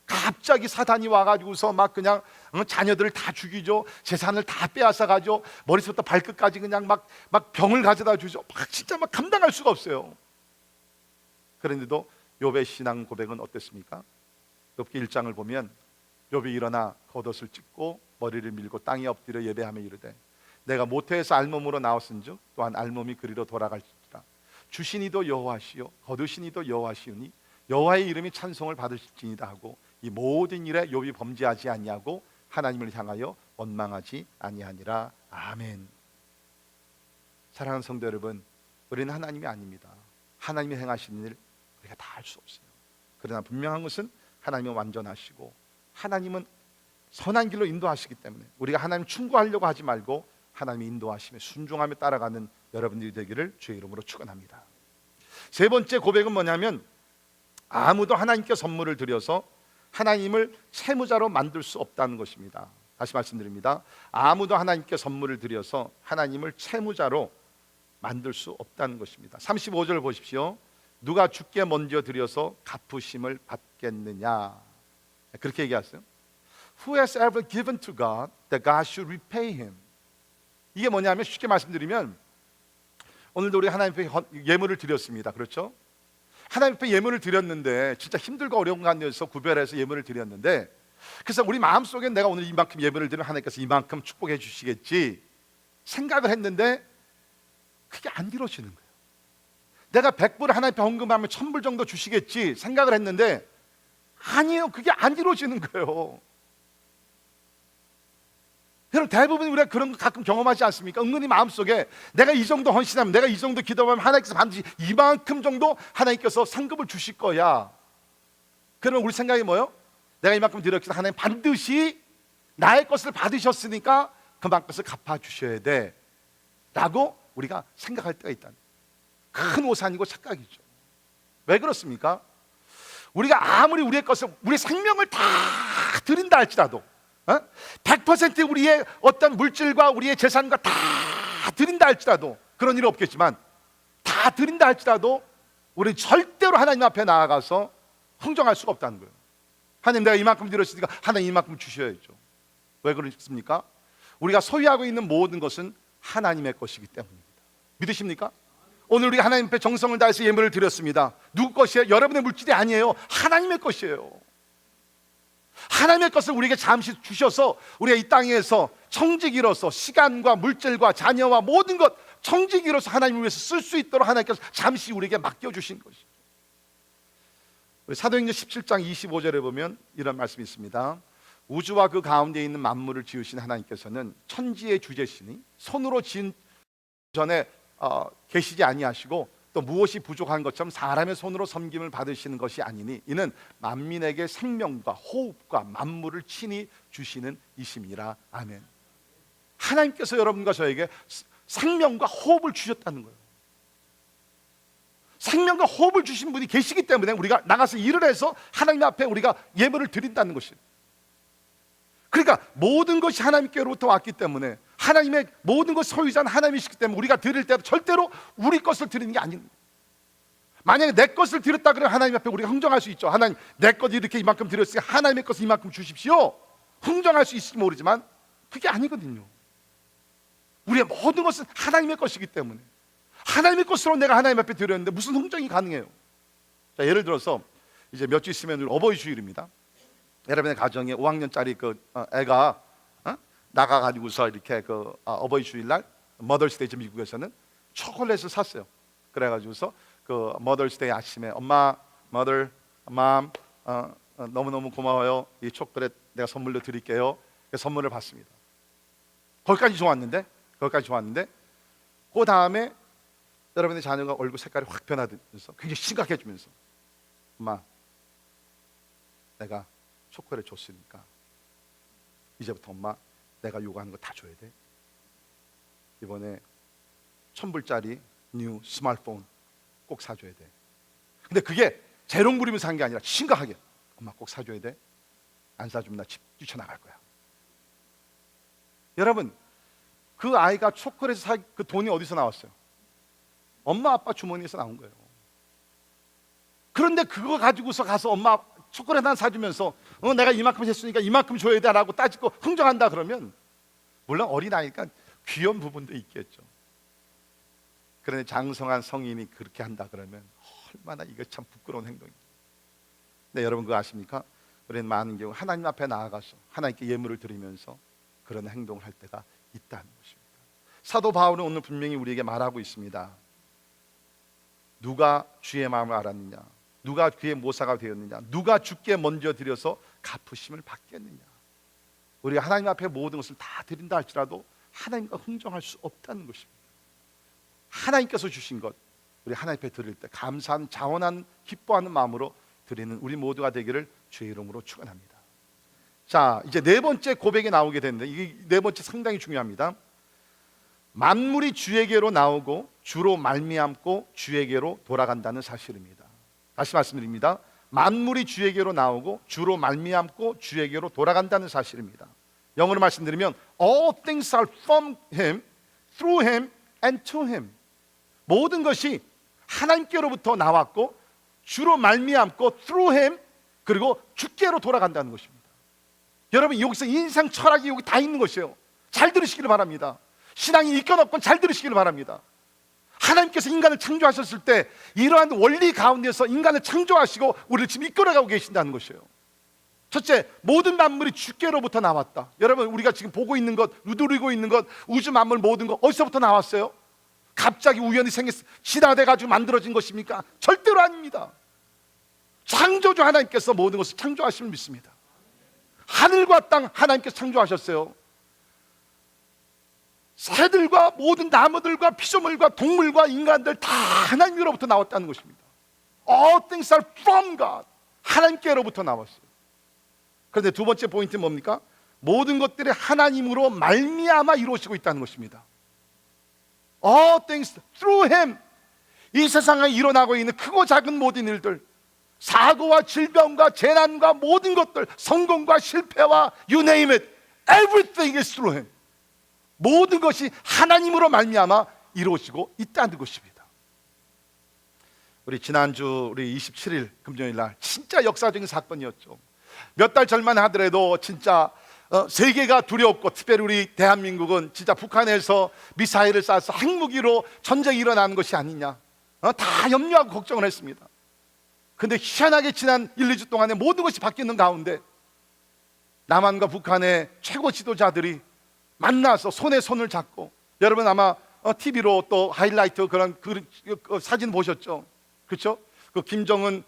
갑자기 사단이 와가지고서 막 그냥 자녀들을 다 죽이죠. 재산을 다 빼앗아가죠. 머리부터 발끝까지 그냥 막 병을 가져다 주죠. 막 진짜 막 감당할 수가 없어요. 그런데도 욥의 신앙 고백은 어땠습니까? 욥기 1장을 보면 욥이 일어나 겉옷을 찢고 머리를 밀고 땅에 엎드려 예배하며 이르되, 내가 모태에서 알몸으로 나왔은즉 또한 알몸이 그리로 돌아갈지라. 주시니도 여호와시요 거두시니도 여호와시오니 여호와의 이름이 찬송을 받으실지니이다 하고, 이 모든 일에 욥이 범죄하지 아니하고 하나님을 향하여 원망하지 아니하니라. 아멘. 사랑하는 성도 여러분, 우리는 하나님이 아닙니다. 하나님이 행하시는 일 우리가 다 할 수 없어요. 그러나 분명한 것은 하나님은 완전하시고 하나님은 선한 길로 인도하시기 때문에 우리가 하나님 충고하려고 하지 말고 하나님의 인도하심에 순종하며 따라가는 여러분들이 되기를 주의 이름으로 축원합니다. 세 번째 고백은 뭐냐면, 아무도 하나님께 선물을 드려서 하나님을 채무자로 만들 수 없다는 것입니다. 다시 말씀드립니다. 아무도 하나님께 선물을 드려서 하나님을 채무자로 만들 수 없다는 것입니다. 35절 보십시오. 누가 주께 먼저 드려서 갚으심을 받겠느냐, 그렇게 얘기하세요. Who has ever given to God that God should repay him? 이게 뭐냐면, 쉽게 말씀드리면, 오늘도 우리 하나님 앞에 예물을 드렸습니다. 그렇죠? 하나님 앞에 예물을 드렸는데 진짜 힘들고 어려운 가운데서 구별해서 예물을 드렸는데, 그래서 우리 마음속에 내가 오늘 이만큼 예물을 드리면 하나님께서 이만큼 축복해 주시겠지 생각을 했는데 그게 안 이루어지는 거예요. 내가 100불을 하나님 앞에 헌금하면 1000불 정도 주시겠지 생각을 했는데 아니에요. 그게 안 이루어지는 거예요. 여러분, 대부분 우리가 그런 거 가끔 경험하지 않습니까? 은근히 마음속에 내가 이 정도 헌신하면, 내가 이 정도 기도하면 하나님께서 반드시 이만큼 정도 하나님께서 상급을 주실 거야. 그러면 우리 생각이 뭐예요? 내가 이만큼 드렸기 때문에 하나님 반드시 나의 것을 받으셨으니까 그만큼을 갚아주셔야 돼 라고 우리가 생각할 때가 있다. 큰 오산이고 착각이죠. 왜 그렇습니까? 우리가 아무리 우리의 것을, 우리의 생명을 다 드린다 할지라도, 100% 우리의 어떤 물질과 우리의 재산과 다 드린다 할지라도, 그런 일은 없겠지만 다 드린다 할지라도 우리는 절대로 하나님 앞에 나아가서 흥정할 수가 없다는 거예요. 하나님, 내가 이만큼 드렸으니까 하나님 이만큼 주셔야죠. 왜 그렇습니까? 우리가 소유하고 있는 모든 것은 하나님의 것이기 때문입니다. 믿으십니까? 오늘 우리가 하나님 앞에 정성을 다해서 예물을 드렸습니다. 누구 것이에요? 여러분의 물질이 아니에요. 하나님의 것이에요. 하나님의 것을 우리에게 잠시 주셔서 우리가 이 땅에서 청지기로서 시간과 물질과 자녀와 모든 것 청지기로서 하나님을 위해서 쓸 수 있도록 하나님께서 잠시 우리에게 맡겨주신 것이죠. 우리 사도행전 17장 25절에 보면 이런 말씀이 있습니다. 우주와 그 가운데 있는 만물을 지으신 하나님께서는 천지의 주제시니 손으로 지은 전에 계시지 아니하시고 또 무엇이 부족한 것처럼 사람의 손으로 섬김을 받으시는 것이 아니니 이는 만민에게 생명과 호흡과 만물을 친히 주시는 이심이라. 아멘. 하나님께서 여러분과 저에게 생명과 호흡을 주셨다는 거예요. 생명과 호흡을 주신 분이 계시기 때문에 우리가 나가서 일을 해서 하나님 앞에 우리가 예물을 드린다는 것이에요. 그러니까 모든 것이 하나님께로부터 왔기 때문에 하나님의 모든 것 소유자는 하나님이시기 때문에 우리가 드릴 때도 절대로 우리 것을 드리는 게 아닙니다. 만약에 내 것을 드렸다 그러면 하나님 앞에 우리가 흥정할 수 있죠. 하나님, 내 것 이렇게 이만큼 드렸으니 하나님의 것을 이만큼 주십시오. 흥정할 수 있을지 모르지만 그게 아니거든요. 우리의 모든 것은 하나님의 것이기 때문에 하나님의 것으로 내가 하나님 앞에 드렸는데 무슨 흥정이 가능해요? 자, 예를 들어서 이제 몇 주 있으면 어버이 주일입니다. 여러분의 가정에 5학년짜리 그 애가 나가가지고서 이렇게 그 어버이 주일날 머더스데이 미국에서는 초콜릿을 샀어요. 그래가지고서 그 머더스데이 아침에 엄마, 머더, 맘 너무너무 고마워요. 이 초콜릿 내가 선물로 드릴게요. 선물을 받습니다. 거기까지 좋았는데 그 다음에 여러분의 자녀가 얼굴 색깔이 확 변하면서 굉장히 심각해지면서 엄마, 내가 초콜릿 줬으니까 이제부터 엄마 내가 요구하는 거 다 줘야 돼. 이번에 1,000불짜리 뉴 스마트폰 꼭 사줘야 돼. 근데 그게 재롱 부리면서 한 게 아니라 심각하게 엄마 꼭 사줘야 돼. 안 사주면 나 집 뛰쳐나갈 거야. 여러분, 그 아이가 초콜릿을 사 그 돈이 어디서 나왔어요? 엄마 아빠 주머니에서 나온 거예요. 그런데 그거 가지고서 가서 엄마 초콜릿 하나 사주면서 내가 이만큼 했으니까 이만큼 줘야 돼 라고 따지고 흥정한다 그러면 물론 어린아이니까 귀여운 부분도 있겠죠. 그런데 장성한 성인이 그렇게 한다 그러면 얼마나 이거 참 부끄러운 행동이에요. 근데 여러분 그거 아십니까? 우리는 많은 경우 하나님 앞에 나아가서 하나님께 예물을 드리면서 그런 행동을 할 때가 있다는 것입니다. 사도 바울은 오늘 분명히 우리에게 말하고 있습니다. 누가 주의 마음을 알았느냐? 누가 그의 모사가 되었느냐? 누가 주께 먼저 드려서 갚으심을 받겠느냐? 우리가 하나님 앞에 모든 것을 다 드린다 할지라도 하나님과 흥정할 수 없다는 것입니다. 하나님께서 주신 것 우리 하나님 앞에 드릴 때 감사한 자원한 기뻐하는 마음으로 드리는 우리 모두가 되기를 주의 이름으로 축원합니다. 자, 이제 네 번째 고백이 나오게 되는데 이 네 번째 상당히 중요합니다. 만물이 주에게로 나오고 주로 말미암고 주에게로 돌아간다는 사실입니다. 다시 말씀드립니다. 만물이 주에게로 나오고 주로 말미암고 주에게로 돌아간다는 사실입니다. 영어로 말씀드리면 All things are from Him, through Him, and to Him. 모든 것이 하나님께로부터 나왔고 주로 말미암고 through Him, 그리고 주께로 돌아간다는 것입니다. 여러분 여기서 인생 철학이 여기 다 있는 것이에요. 잘 들으시기를 바랍니다. 신앙이 있건 없건 잘 들으시기를 바랍니다. 하나님께서 인간을 창조하셨을 때 이러한 원리 가운데서 인간을 창조하시고 우리를 지금 이끌어가고 계신다는 것이에요. 첫째, 모든 만물이 주께로부터 나왔다. 여러분 우리가 지금 보고 있는 것, 누리고 있는 것, 우주 만물 모든 것 어디서부터 나왔어요? 갑자기 우연히 진화돼가지고 만들어진 것입니까? 절대로 아닙니다. 창조주 하나님께서 모든 것을 창조하심을 믿습니다. 하늘과 땅 하나님께서 창조하셨어요. 새들과 모든 나무들과 피조물과 동물과 인간들 다 하나님으로부터 나왔다는 것입니다. All things are from God. 하나님께로부터 나왔어요. 그런데 두 번째 포인트는 뭡니까? 모든 것들이 하나님으로 말미암아 이루어지고 있다는 것입니다. All things through Him. 이 세상에 일어나고 있는 크고 작은 모든 일들, 사고와 질병과 재난과 모든 것들, 성공과 실패와 you name it, everything is through Him. 모든 것이 하나님으로 말미암아 이루어지고 있다는 것입니다. 우리 지난주 우리 27일 금요일 날 진짜 역사적인 사건이었죠. 몇 달 전만 하더라도 진짜 세계가 두렵고 특별히 우리 대한민국은 진짜 북한에서 미사일을 쏴서 핵무기로 전쟁이 일어나는 것이 아니냐, 다 염려하고 걱정을 했습니다. 근데 희한하게 지난 1, 2주 동안에 모든 것이 바뀌는 가운데 남한과 북한의 최고 지도자들이 만나서 손에 손을 잡고, 여러분 아마 TV로 또 하이라이트 그런 그 사진 보셨죠? 그렇죠? 그 김정은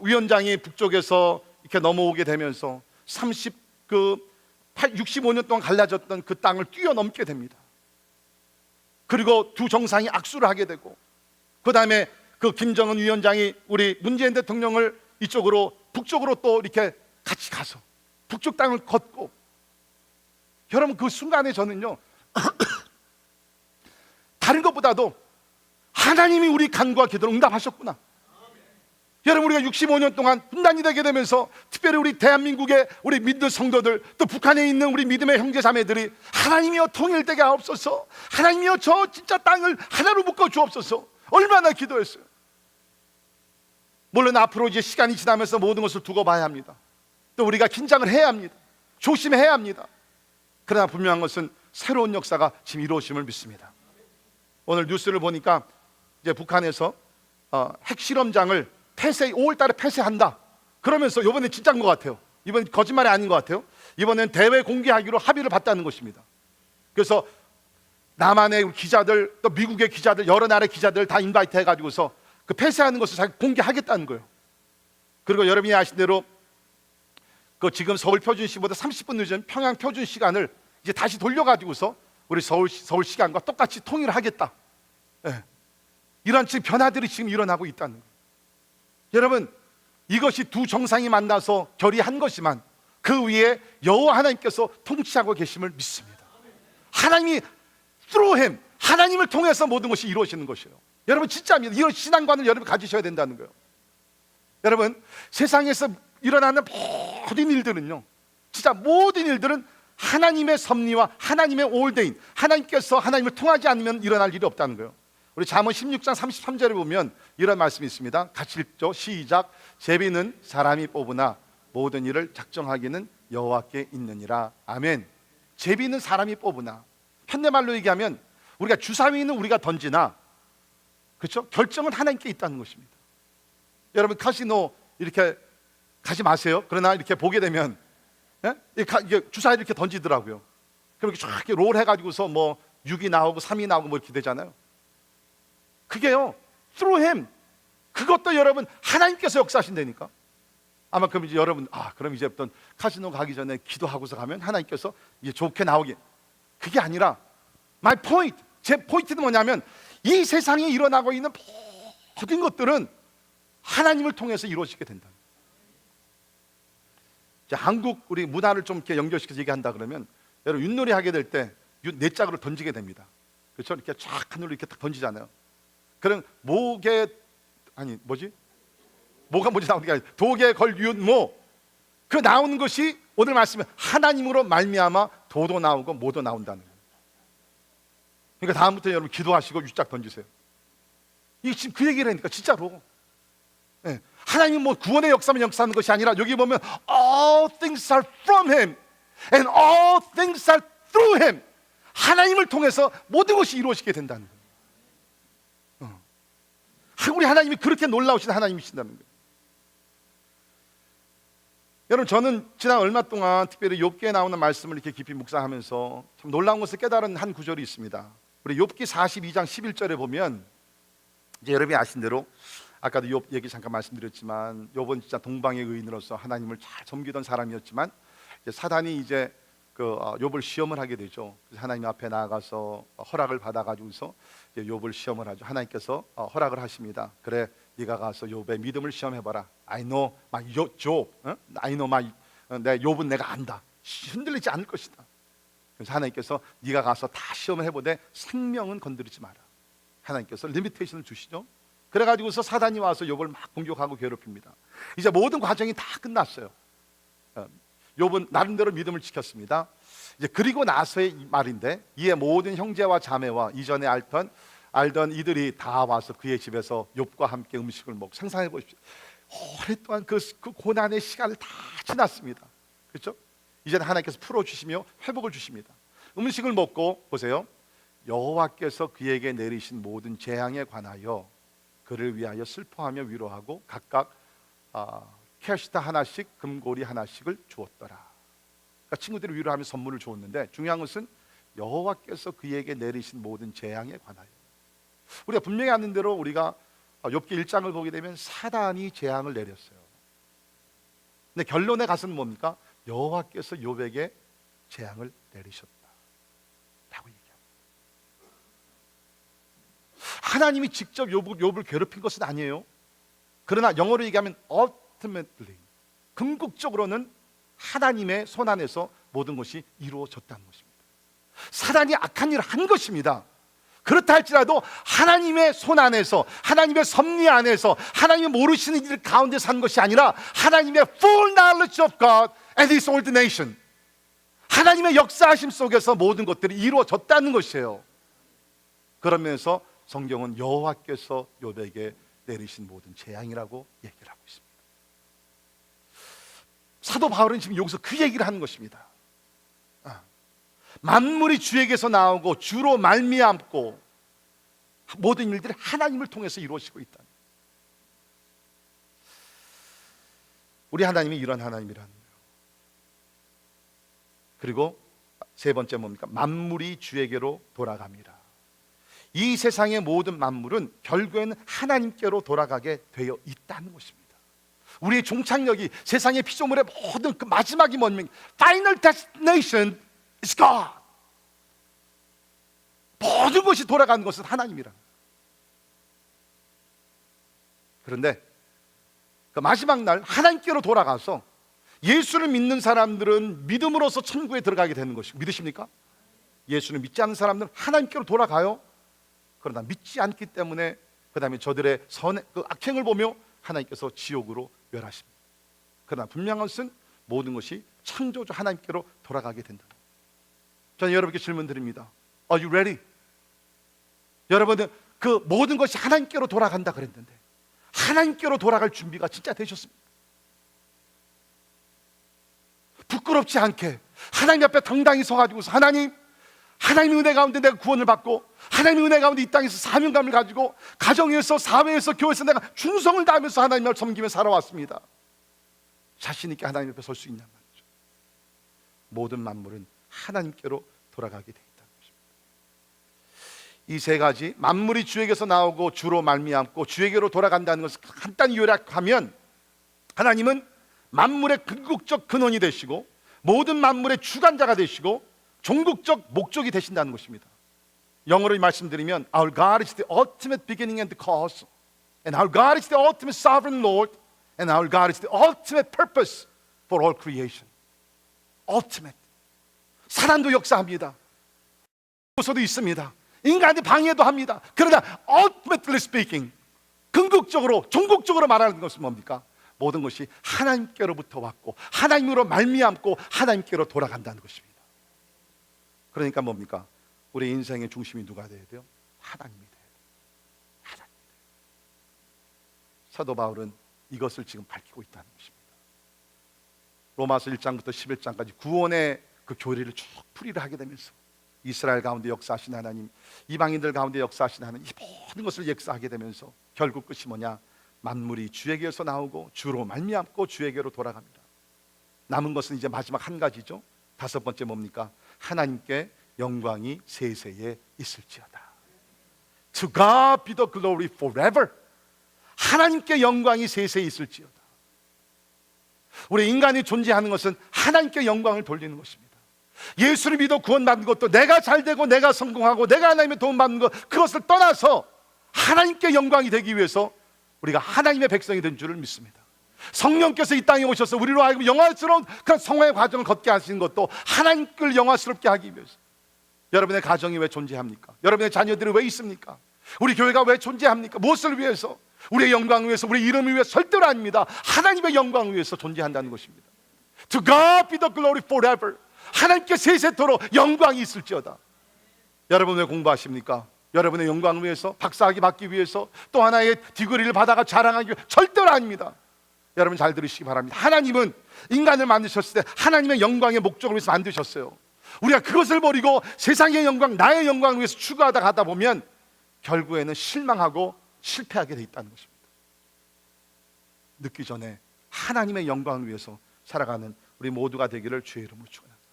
위원장이 북쪽에서 이렇게 넘어오게 되면서 65년 동안 갈라졌던 그 땅을 뛰어넘게 됩니다. 그리고 두 정상이 악수를 하게 되고, 그 다음에 그 김정은 위원장이 우리 문재인 대통령을 이쪽으로 북쪽으로 또 이렇게 같이 가서 북쪽 땅을 걷고, 여러분 그 순간에 저는요 다른 것보다도 하나님이 우리 간구와 기도를 응답하셨구나. 여러분 우리가 65년 동안 분단이 되게 되면서 특별히 우리 대한민국의 우리 믿는 성도들, 또 북한에 있는 우리 믿음의 형제 자매들이 하나님이여 통일되게 하옵소서, 하나님이여 저 진짜 땅을 하나로 묶어 주옵소서, 얼마나 기도했어요. 물론 앞으로 이제 시간이 지나면서 모든 것을 두고 봐야 합니다. 또 우리가 긴장을 해야 합니다. 조심해야 합니다. 그러나 분명한 것은 새로운 역사가 지금 이루어짐을 믿습니다. 오늘 뉴스를 보니까 이제 북한에서 핵실험장을 5월 달에 폐쇄한다. 그러면서 이번에 진짜인 것 같아요. 이번 거짓말이 아닌 것 같아요. 이번엔 대외 공개하기로 합의를 봤다는 것입니다. 그래서 남한의 기자들, 또 미국의 기자들, 여러 나라의 기자들 다 인바이트 해가지고서 그 폐쇄하는 것을 공개하겠다는 거예요. 그리고 여러분이 아신 대로 그 지금 서울 표준시보다 30분 늦은 평양 표준 시간을 이제 다시 돌려가지고서 우리 서울 시간과 똑같이 통일을 하겠다. 네. 이런 지금 변화들이 지금 일어나고 있다는 거예요. 여러분 이것이 두 정상이 만나서 결의한 것이지만 그 위에 여호와 하나님께서 통치하고 계심을 믿습니다. 하나님이 through him, 하나님을 통해서 모든 것이 이루어지는 것이에요. 여러분 진짜입니다. 이런 신앙관을 여러분 가지셔야 된다는 거예요. 여러분 세상에서 일어나는 모든 일들은요, 진짜 모든 일들은 하나님의 섭리와 하나님의 올대인, 하나님께서 하나님을 통하지 않으면 일어날 일이 없다는 거예요. 우리 잠언 16장 33절에 보면 이런 말씀이 있습니다. 같이 읽죠. 시작. 제비는 사람이 뽑으나 모든 일을 작정하기는 여호와께 있느니라. 아멘. 제비는 사람이 뽑으나, 현대말로 얘기하면 우리가 주사위는 우리가 던지나, 그렇죠? 결정은 하나님께 있다는 것입니다. 여러분 카지노 이렇게 가지 마세요. 그러나 이렇게 보게 되면 이게 주사위 이렇게 던지더라고요. 그럼 이렇게 쫙 롤 해가지고서 뭐 6이 나오고 3이 나오고 뭐 이렇게 되잖아요. 그게요 through him, 그것도 여러분 하나님께서 역사하신다니까. 아마 그럼 이제 여러분 그럼 이제부터 카지노 가기 전에 기도하고서 가면 하나님께서 이제 좋게 나오게, 그게 아니라 my point, 제 포인트는 뭐냐면 이 세상에 일어나고 있는 모든 것들은 하나님을 통해서 이루어지게 된다. 한국 우리 문화를 좀 이렇게 연결시켜서 얘기한다 그러면, 여러분 윷놀이 하게 될 때 네 짝으로 던지게 됩니다. 그렇죠? 이렇게 쫙 하늘로 이렇게 딱 던지잖아요. 그럼 목에 뭐가 뭔지 나오는 게 아니라 독에 걸 윷모, 그 나오는 것이 오늘 말씀은 하나님으로 말미암아 도도 나오고 모도 나온다는 거예요. 그러니까 다음부터 여러분 기도하시고 윷짝 던지세요. 이게 지금 그 얘기를 하니까 진짜로. 네. 하나님이 뭐 구원의 역사만 역사하는 것이 아니라 여기 보면 all things are from him and all things are through him, 하나님을 통해서 모든 것이 이루어지게 된다는 거예요. 우리 하나님이 그렇게 놀라우신 하나님이신다는 거예요. 여러분 저는 지난 얼마 동안 특별히 욥기에 나오는 말씀을 이렇게 깊이 묵상하면서 참 놀라운 것을 깨달은 한 구절이 있습니다. 우리 욥기 42장 11절에 보면, 이제 여러분이 아신 대로 아까도 욥 얘기 잠깐 말씀드렸지만 욥은 진짜 동방의 의인으로서 하나님을 잘 섬기던 사람이었지만 이제 사단이 이제 욥을 시험을 하게 되죠. 그래서 하나님 앞에 나아가서 허락을 받아가지고서 이제 욥을 시험을 하죠. 하나님께서 허락을 하십니다. 그래, 네가 가서 욥의 믿음을 시험해봐라. I know my Job, I know my 내 욥은 내가 안다. 흔들리지 않을 것이다. 그래서 하나님께서 네가 가서 다 시험을 해보되 생명은 건드리지 마라. 하나님께서 리미테이션을 주시죠. 그래가지고서 사단이 와서 욥을 막 공격하고 괴롭힙니다. 이제 모든 과정이 다 끝났어요. 욥은 나름대로 믿음을 지켰습니다. 이제 그리고 나서의 말인데, 이에 모든 형제와 자매와 이전에 알던 이들이 다 와서 그의 집에서 욥과 함께 음식을 먹고, 상상해 보십시오. 오랫동안 그 고난의 시간을 다 지났습니다. 그렇죠? 이제는 하나님께서 풀어주시며 회복을 주십니다. 음식을 먹고 보세요. 여호와께서 그에게 내리신 모든 재앙에 관하여 그를 위하여 슬퍼하며 위로하고 각각 캐시타 하나씩 금고리 하나씩을 주었더라. 그러니까 친구들이 위로하며 선물을 주었는데 중요한 것은 여호와께서 그에게 내리신 모든 재앙에 관하여. 우리가 분명히 아는 대로 우리가 욥기 1장을 보게 되면 사단이 재앙을 내렸어요. 근데 결론에 가서는 뭡니까? 여호와께서 욥에게 재앙을 내리셨다라고 얘기합니다. 하나님이 직접 욥을 괴롭힌 것은 아니에요. 그러나 영어로 얘기하면 ultimately, 궁극적으로는 하나님의 손 안에서 모든 것이 이루어졌다는 것입니다. 사단이 악한 일을 한 것입니다. 그렇다 할지라도 하나님의 손 안에서, 하나님의 섭리 안에서, 하나님이 모르시는 일 가운데 산 것이 아니라 하나님의 full knowledge of God and His ordination, 하나님의 역사하심 속에서 모든 것들이 이루어졌다는 것이에요. 그러면서 성경은 여호와께서 욥에게 내리신 모든 재앙이라고 얘기를 하고 있습니다. 사도 바울은 지금 여기서 그 얘기를 하는 것입니다. 만물이 주에게서 나오고 주로 말미암고 모든 일들이 하나님을 통해서 이루어지고 있다. 우리 하나님이 이런 하나님이라는 거예요. 그리고 세 번째 뭡니까? 만물이 주에게로 돌아갑니다. 이 세상의 모든 만물은 결국에는 하나님께로 돌아가게 되어 있다는 것입니다. 우리의 종착역이, 세상의 피조물의 모든 그 마지막이 뭡니까? Final destination is God. 모든 것이 돌아가는 것은 하나님이라. 그런데 그 마지막 날 하나님께로 돌아가서 예수를 믿는 사람들은 믿음으로써 천국에 들어가게 되는 것이고, 믿으십니까? 예수를 믿지 않는 사람들은 하나님께로 돌아가요. 그러나 믿지 않기 때문에 그 다음에 저들의 그 악행을 보며 하나님께서 지옥으로 멸하십니다. 그러나 분명한 것은 모든 것이 창조주 하나님께로 돌아가게 된다. 저는 여러분께 질문 드립니다. Are you ready? 여러분들 그 모든 것이 하나님께로 돌아간다 그랬는데 하나님께로 돌아갈 준비가 진짜 되셨습니까? 부끄럽지 않게 하나님 앞에 당당히 서가지고서 하나님의 은혜 가운데 내가 구원을 받고 하나님의 은혜 가운데 이 땅에서 사명감을 가지고 가정에서, 사회에서, 교회에서 내가 충성을 다하면서 하나님을 섬기며 살아왔습니다. 자신 있게 하나님 앞에 설 수 있냔 말이죠. 모든 만물은 하나님께로 돌아가게 돼 있다는 것입니다. 이 세 가지, 만물이 주에게서 나오고 주로 말미암고 주에게로 돌아간다는 것을 간단히 요약하면 하나님은 만물의 궁극적 근원이 되시고 모든 만물의 주관자가 되시고 종국적 목적이 되신다는 것입니다. 영어로 말씀드리면 Our God is the ultimate beginning and the cause, and our God is the ultimate sovereign Lord, and our God is the ultimate purpose for all creation. Ultimate. 사단도 역사합니다. 요소도 있습니다. 인간이 방해도 합니다. 그러나 ultimately speaking, 궁극적으로, 종국적으로 말하는 것은 뭡니까? 모든 것이 하나님께로부터 왔고 하나님으로 말미암고 하나님께로 돌아간다는 것입니다. 그러니까 뭡니까? 우리 인생의 중심이 누가 돼야 돼요? 하나님이 돼야 돼요. 하나님이 돼요. 사도 바울은 이것을 지금 밝히고 있다는 것입니다. 로마서 1장부터 11장까지 구원의 그 교리를 쭉 풀이를 하게 되면서 이스라엘 가운데 역사하신 하나님, 이방인들 가운데 역사하신 하나님, 이 모든 것을 역사하게 되면서 결국 끝이 뭐냐? 만물이 주에게서 나오고 주로 말미암고 주에게로 돌아갑니다. 남은 것은 이제 마지막 한 가지죠. 다섯 번째 뭡니까? 하나님께 영광이 세세에 있을지어다. To God be the glory forever. 하나님께 영광이 세세에 있을지어다. 우리 인간이 존재하는 것은 하나님께 영광을 돌리는 것입니다. 예수를 믿어 구원받는 것도 내가 잘되고 내가 성공하고 내가 하나님의 도움 받는 것, 그것을 떠나서 하나님께 영광이 되기 위해서 우리가 하나님의 백성이 된 줄을 믿습니다. 성령께서 이 땅에 오셔서 우리로 하여금 영화스러운 그런 성화의 과정을 걷게 하시는 것도 하나님을 영화스럽게 하기 위해서. 여러분의 가정이 왜 존재합니까? 여러분의 자녀들이 왜 있습니까? 우리 교회가 왜 존재합니까? 무엇을 위해서? 우리의 영광을 위해서, 우리의 이름을 위해서 절대로 아닙니다. 하나님의 영광을 위해서 존재한다는 것입니다. To God be the glory forever. 하나님께 세세토록 영광이 있을지어다. 여러분 왜 공부하십니까? 여러분의 영광을 위해서, 박사학위 받기 위해서, 또 하나의 디그리를 받아가 자랑하기 위해서 절대로 아닙니다. 여러분 잘 들으시기 바랍니다. 하나님은 인간을 만드셨을 때 하나님의 영광의 목적을 위해서 만드셨어요. 우리가 그것을 버리고 세상의 영광, 나의 영광을 위해서 추구하다 가다 보면 결국에는 실망하고 실패하게 돼 있다는 것입니다. 늦기 전에 하나님의 영광을 위해서 살아가는 우리 모두가 되기를 주의 이름으로 축원합니다.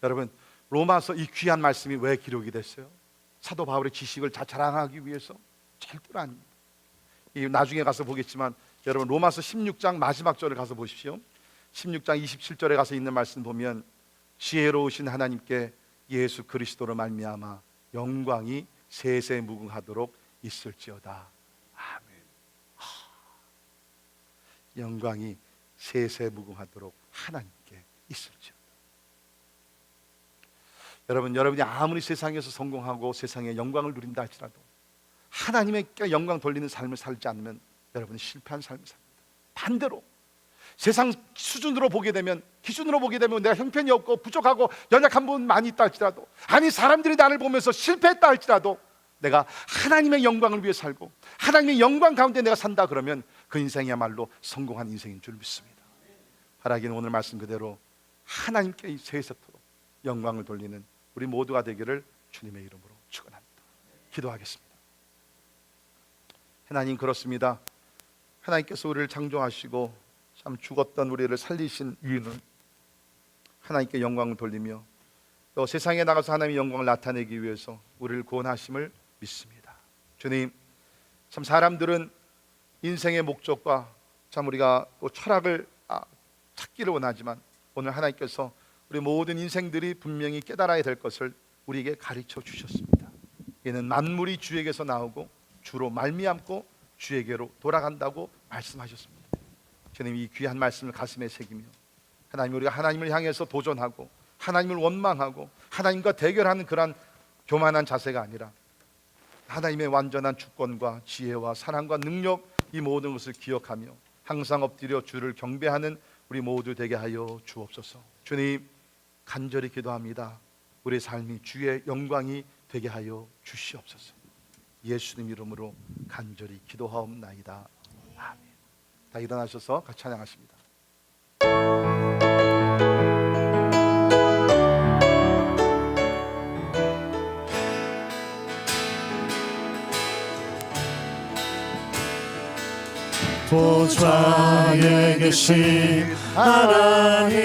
여러분, 로마서 이 귀한 말씀이 왜 기록이 됐어요? 사도 바울의 지식을 자랑하기 위해서? 절대로 아닙니다. 이 나중에 가서 보겠지만 여러분, 로마서 16장 마지막 절을 가서 보십시오. 16장 27절에 가서 있는 말씀 보면 지혜로우신 하나님께 예수 그리스도로 말미암아 영광이 세세무궁하도록 있을지어다. 아멘. 영광이 세세무궁하도록 하나님께 있을지어다. 여러분, 여러분이 아무리 세상에서 성공하고 세상의 영광을 누린다 할지라도 하나님께 영광 돌리는 삶을 살지 않으면 여러분은 실패한 삶을 삽니다. 반대로 세상 수준으로 보게 되면, 기준으로 보게 되면 내가 형편이 없고 부족하고 연약한 부분 많이 있다 할지라도, 아니 사람들이 나를 보면서 실패했다 할지라도 내가 하나님의 영광을 위해 살고 하나님의 영광 가운데 내가 산다 그러면 그 인생이야말로 성공한 인생인 줄 믿습니다. 바라기는 오늘 말씀 그대로 하나님께 세세토록 영광을 돌리는 우리 모두가 되기를 주님의 이름으로 축원합니다. 기도하겠습니다. 하나님, 그렇습니다. 하나님께서 우리를 창조하시고 참 죽었던 우리를 살리신 이유는 하나님께 영광을 돌리며 또 세상에 나가서 하나님의 영광을 나타내기 위해서 우리를 구원하심을 믿습니다. 주님, 참 사람들은 인생의 목적과 참 우리가 또 철학을 찾기를 원하지만 오늘 하나님께서 우리 모든 인생들이 분명히 깨달아야 될 것을 우리에게 가르쳐 주셨습니다. 이는 만물이 주에게서 나오고 주로 말미암고 주에게로 돌아간다고 말씀하셨습니다. 주님, 이 귀한 말씀을 가슴에 새기며 하나님, 우리가 하나님을 향해서 도전하고 하나님을 원망하고 하나님과 대결하는 그런 교만한 자세가 아니라 하나님의 완전한 주권과 지혜와 사랑과 능력, 이 모든 것을 기억하며 항상 엎드려 주를 경배하는 우리 모두 되게 하여 주옵소서. 주님, 간절히 기도합니다. 우리의 삶이 주의 영광이 되게 하여 주시옵소서. 예수님 이름으로 간절히 기도하옵나이다. 아멘. 다 일어나셔서 같이 찬양하십니다. 보좌에 계신 하나님,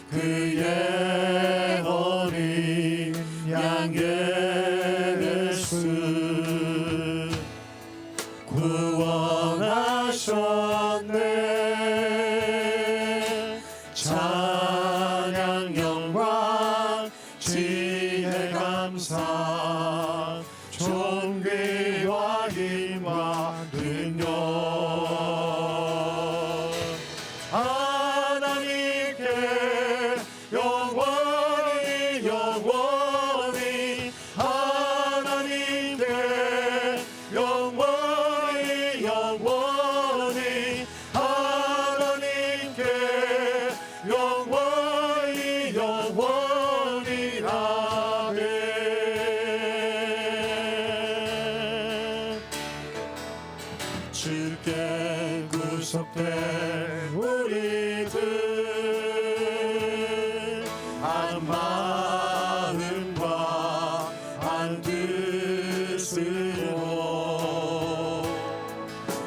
그의 어린 양 예수 구원하셨네. 찬양 영광 지혜 감사 존귀와 힘과 능력 하나님께 영원히 영원히 하나님께 영원히 영원히 하나님께 영원히 영원히 아멘. 주께 구속된 우리들 한 마음과 한 뜻으로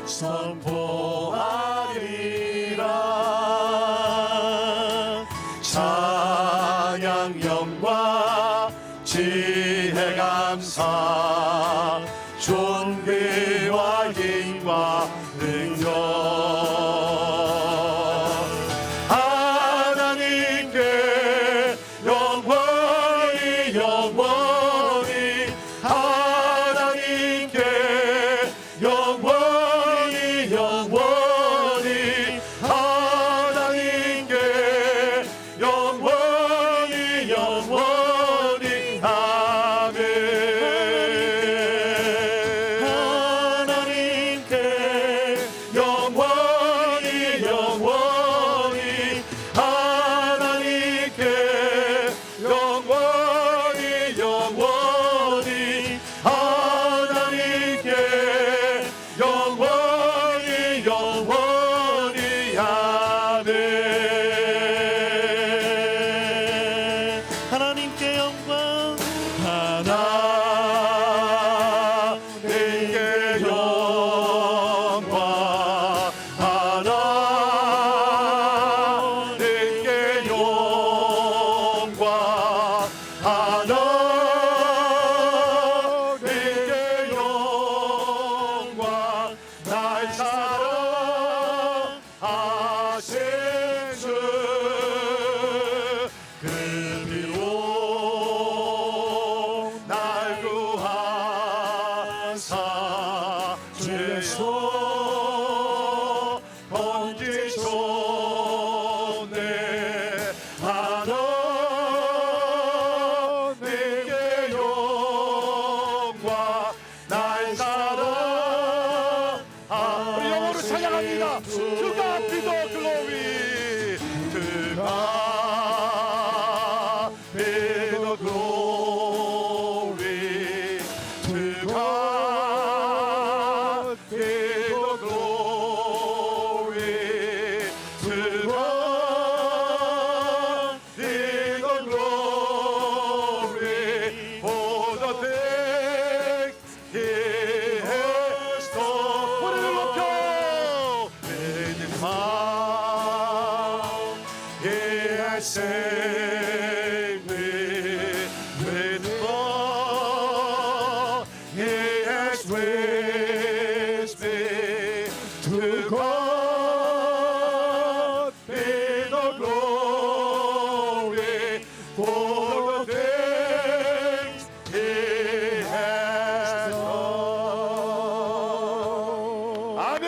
선포하리라. 찬양 영광 지혜 감사 존귀와 힘과 능력 하나님께 영원히 영원히 하나님께 영원히 영원히 하나님께 영원히 영원히 아멘. 하나님께 주소 번지소네 하나님께 영광 날 사랑 우리 영어로 찬양합니다. To God be the glory. To God be the glory. To God be the glory. To God be the glory for the things He has done. 소리를 높여. With His power, He has saved me. With His blood, He has raised me. To God be the glory for the things He has done. 아멘.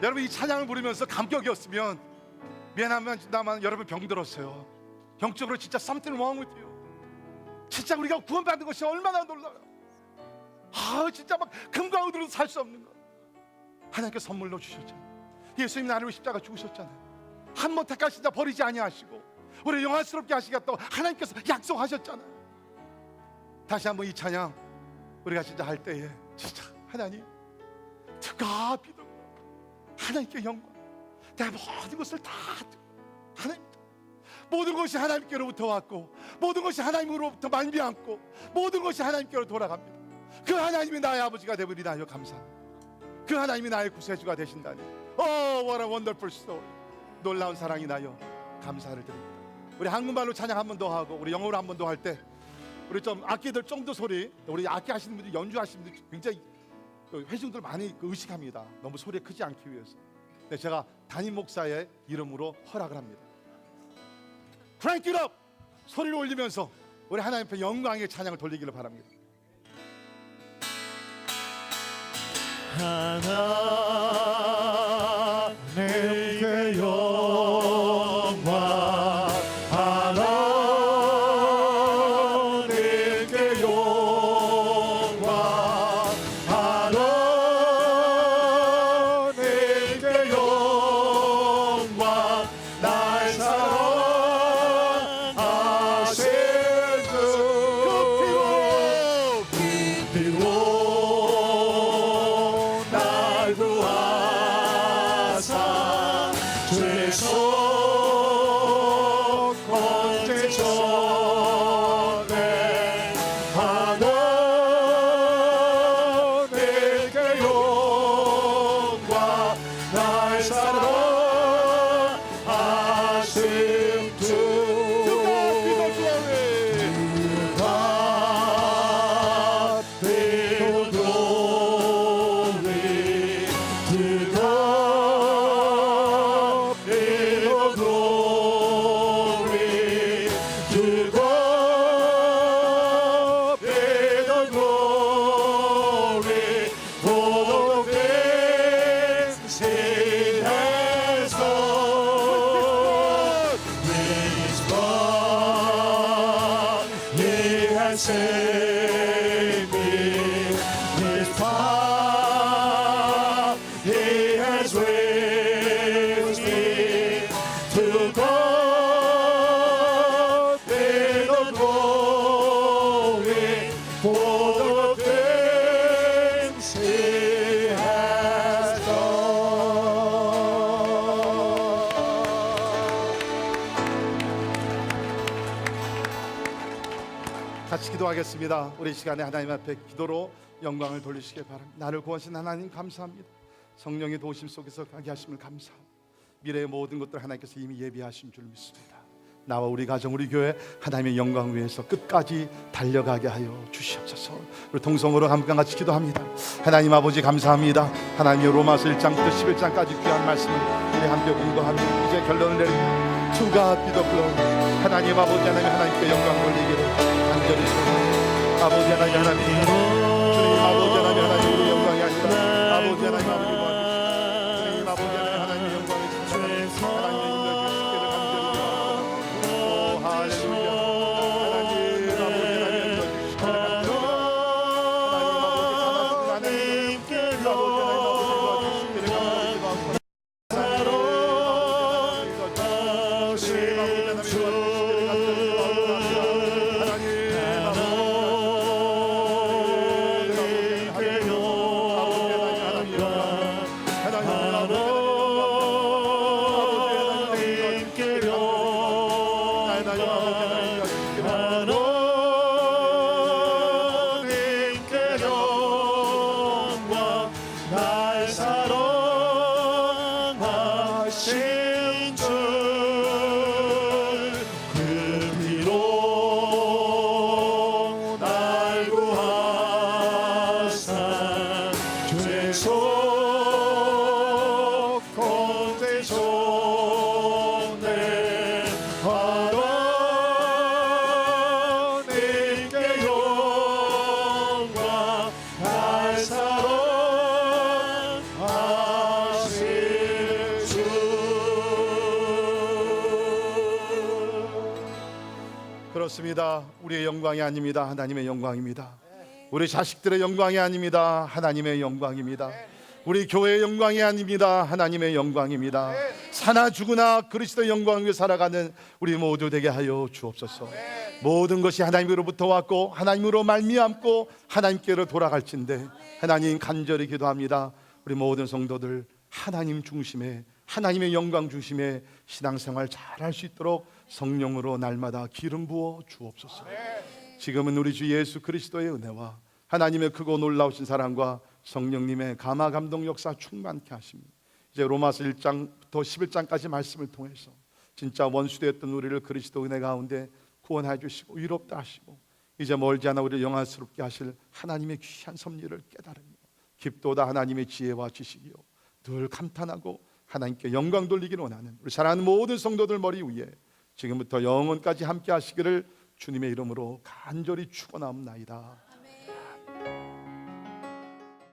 여러분 이 찬양을 부르면서 감격이었으면 미안하면 여러분 병들었어요. 영적으로 진짜 something wrong with you. 진짜 우리가 구원받는 것이 얼마나 놀라요. 진짜 막 금과 은으로 살 수 없는 거 하나님께 선물로 주셨잖아요. 예수님 나를 위해 십자가 죽으셨잖아요. 한 번 택하신 자 버리지 아니하시고 우리 영화스럽게 하시겠다고 하나님께서 약속하셨잖아요. 다시 한번 이 찬양 우리가 진짜 할 때에 진짜 하나님 To God be the glory. 하나님께 영광. 내 모든 것을 다 하나님, 모든 것이 하나님께로부터 왔고 모든 것이 하나님으로부터 말미암고 모든 것이 하나님께로 돌아갑니다. 그 하나님이 나의 아버지가 되버리나요? 감사합니다. 그 하나님이 나의 구세주가 되신다니. What a wonderful story. 놀라운 사랑이 나요. 감사를 드립니다. 우리 한국말로 찬양 한 번 더 하고 우리 영어로 한 번 더 할 때 우리 좀 악기들 쫑도 소리, 우리 악기 하시는 분들, 연주하시는 분들 굉장히 회중들 많이 의식합니다. 너무 소리 크지 않기 위해서. 근데 제가 담임 목사의 이름으로 허락을 합니다. Crank it up! 소리를 올리면서 우리 하나님 앞에 영광의 찬양을 돌리기를 바랍니다. 하나님께 영광 하나님께 영광 하나님께 영광 날 사랑하신 주 피로 날 구하사 죄 속 번제 전에 하나님께 영광 날 사랑하신 주 Save me, His power, He has raised me. To God be the glory for the things He has done. 같이 기도하겠습니다. 우리 이 시간에 하나님 앞에 기도로 영광을 돌리시길 바랍니다. 나를 구하신 하나님 감사합니다. 성령의 도우심 속에서 가게 하심을 감사합니다. 미래의 모든 것들 하나님께서 이미 예비하신 줄 믿습니다. 나와 우리 가정, 우리 교회 하나님의 영광 위해서 끝까지 달려가게 하여 주시옵소서. 우리 통성으로 함께 같이 기도합니다. 하나님 아버지 감사합니다. 하나님의 로마서 1장부터 11장까지 귀한 말씀을 우리 함께 공부하며 이제 결론을 내립니다. To God be the glory. 하나님 아버지 하나님 하나님께 영광 돌리기를 간절히 소원합니다. 아버지 하나님 하나님 주님 아버지 하나님 하나님 우리 영광이 아니라 아버지 하나님 아버지 주님 아버지 하나님 하나님의 영광이 진짜 하나님의 임재 주시기를 간절히 소원합니다. 오 할렐루야. 하나님 아버지 하나님 임재 주시기를 간절히 그렇습니다. 우리의 영광이 아닙니다. 하나님의 영광입니다. 우리 자식들의 영광이 아닙니다. 하나님의 영광입니다. 우리 교회의 영광이 아닙니다. 하나님의 영광입니다. 사나 죽으나 그리스도의 영광 위에 살아가는 우리 모두 되게 하여 주옵소서. 모든 것이 하나님으로부터 왔고 하나님으로 말미암고 하나님께로 돌아갈진대 하나님 간절히 기도합니다. 우리 모든 성도들 하나님 중심의 하나님의 영광 중심의 신앙생활 잘할 수 있도록 성령으로 날마다 기름 부어 주옵소서. 지금은 우리 주 예수 그리스도의 은혜와 하나님의 크고 놀라우신 사랑과 성령님의 감화 감동 역사 충만케 하십니다. 이제 로마서 1장부터 11장까지 말씀을 통해서 진짜 원수되었던 우리를 그리스도 은혜 가운데 구원해 주시고 위롭다 하시고 이제 멀지 않아 우리를 영화스럽게 하실 하나님의 귀한 섭리를 깨달으며 깊도다 하나님의 지혜와 지식이요 늘 감탄하고 하나님께 영광 돌리기를 원하는 우리 사랑하는 모든 성도들 머리 위에 지금부터 영원까지 함께 하시기를 주님의 이름으로 간절히 축원하옵나이다.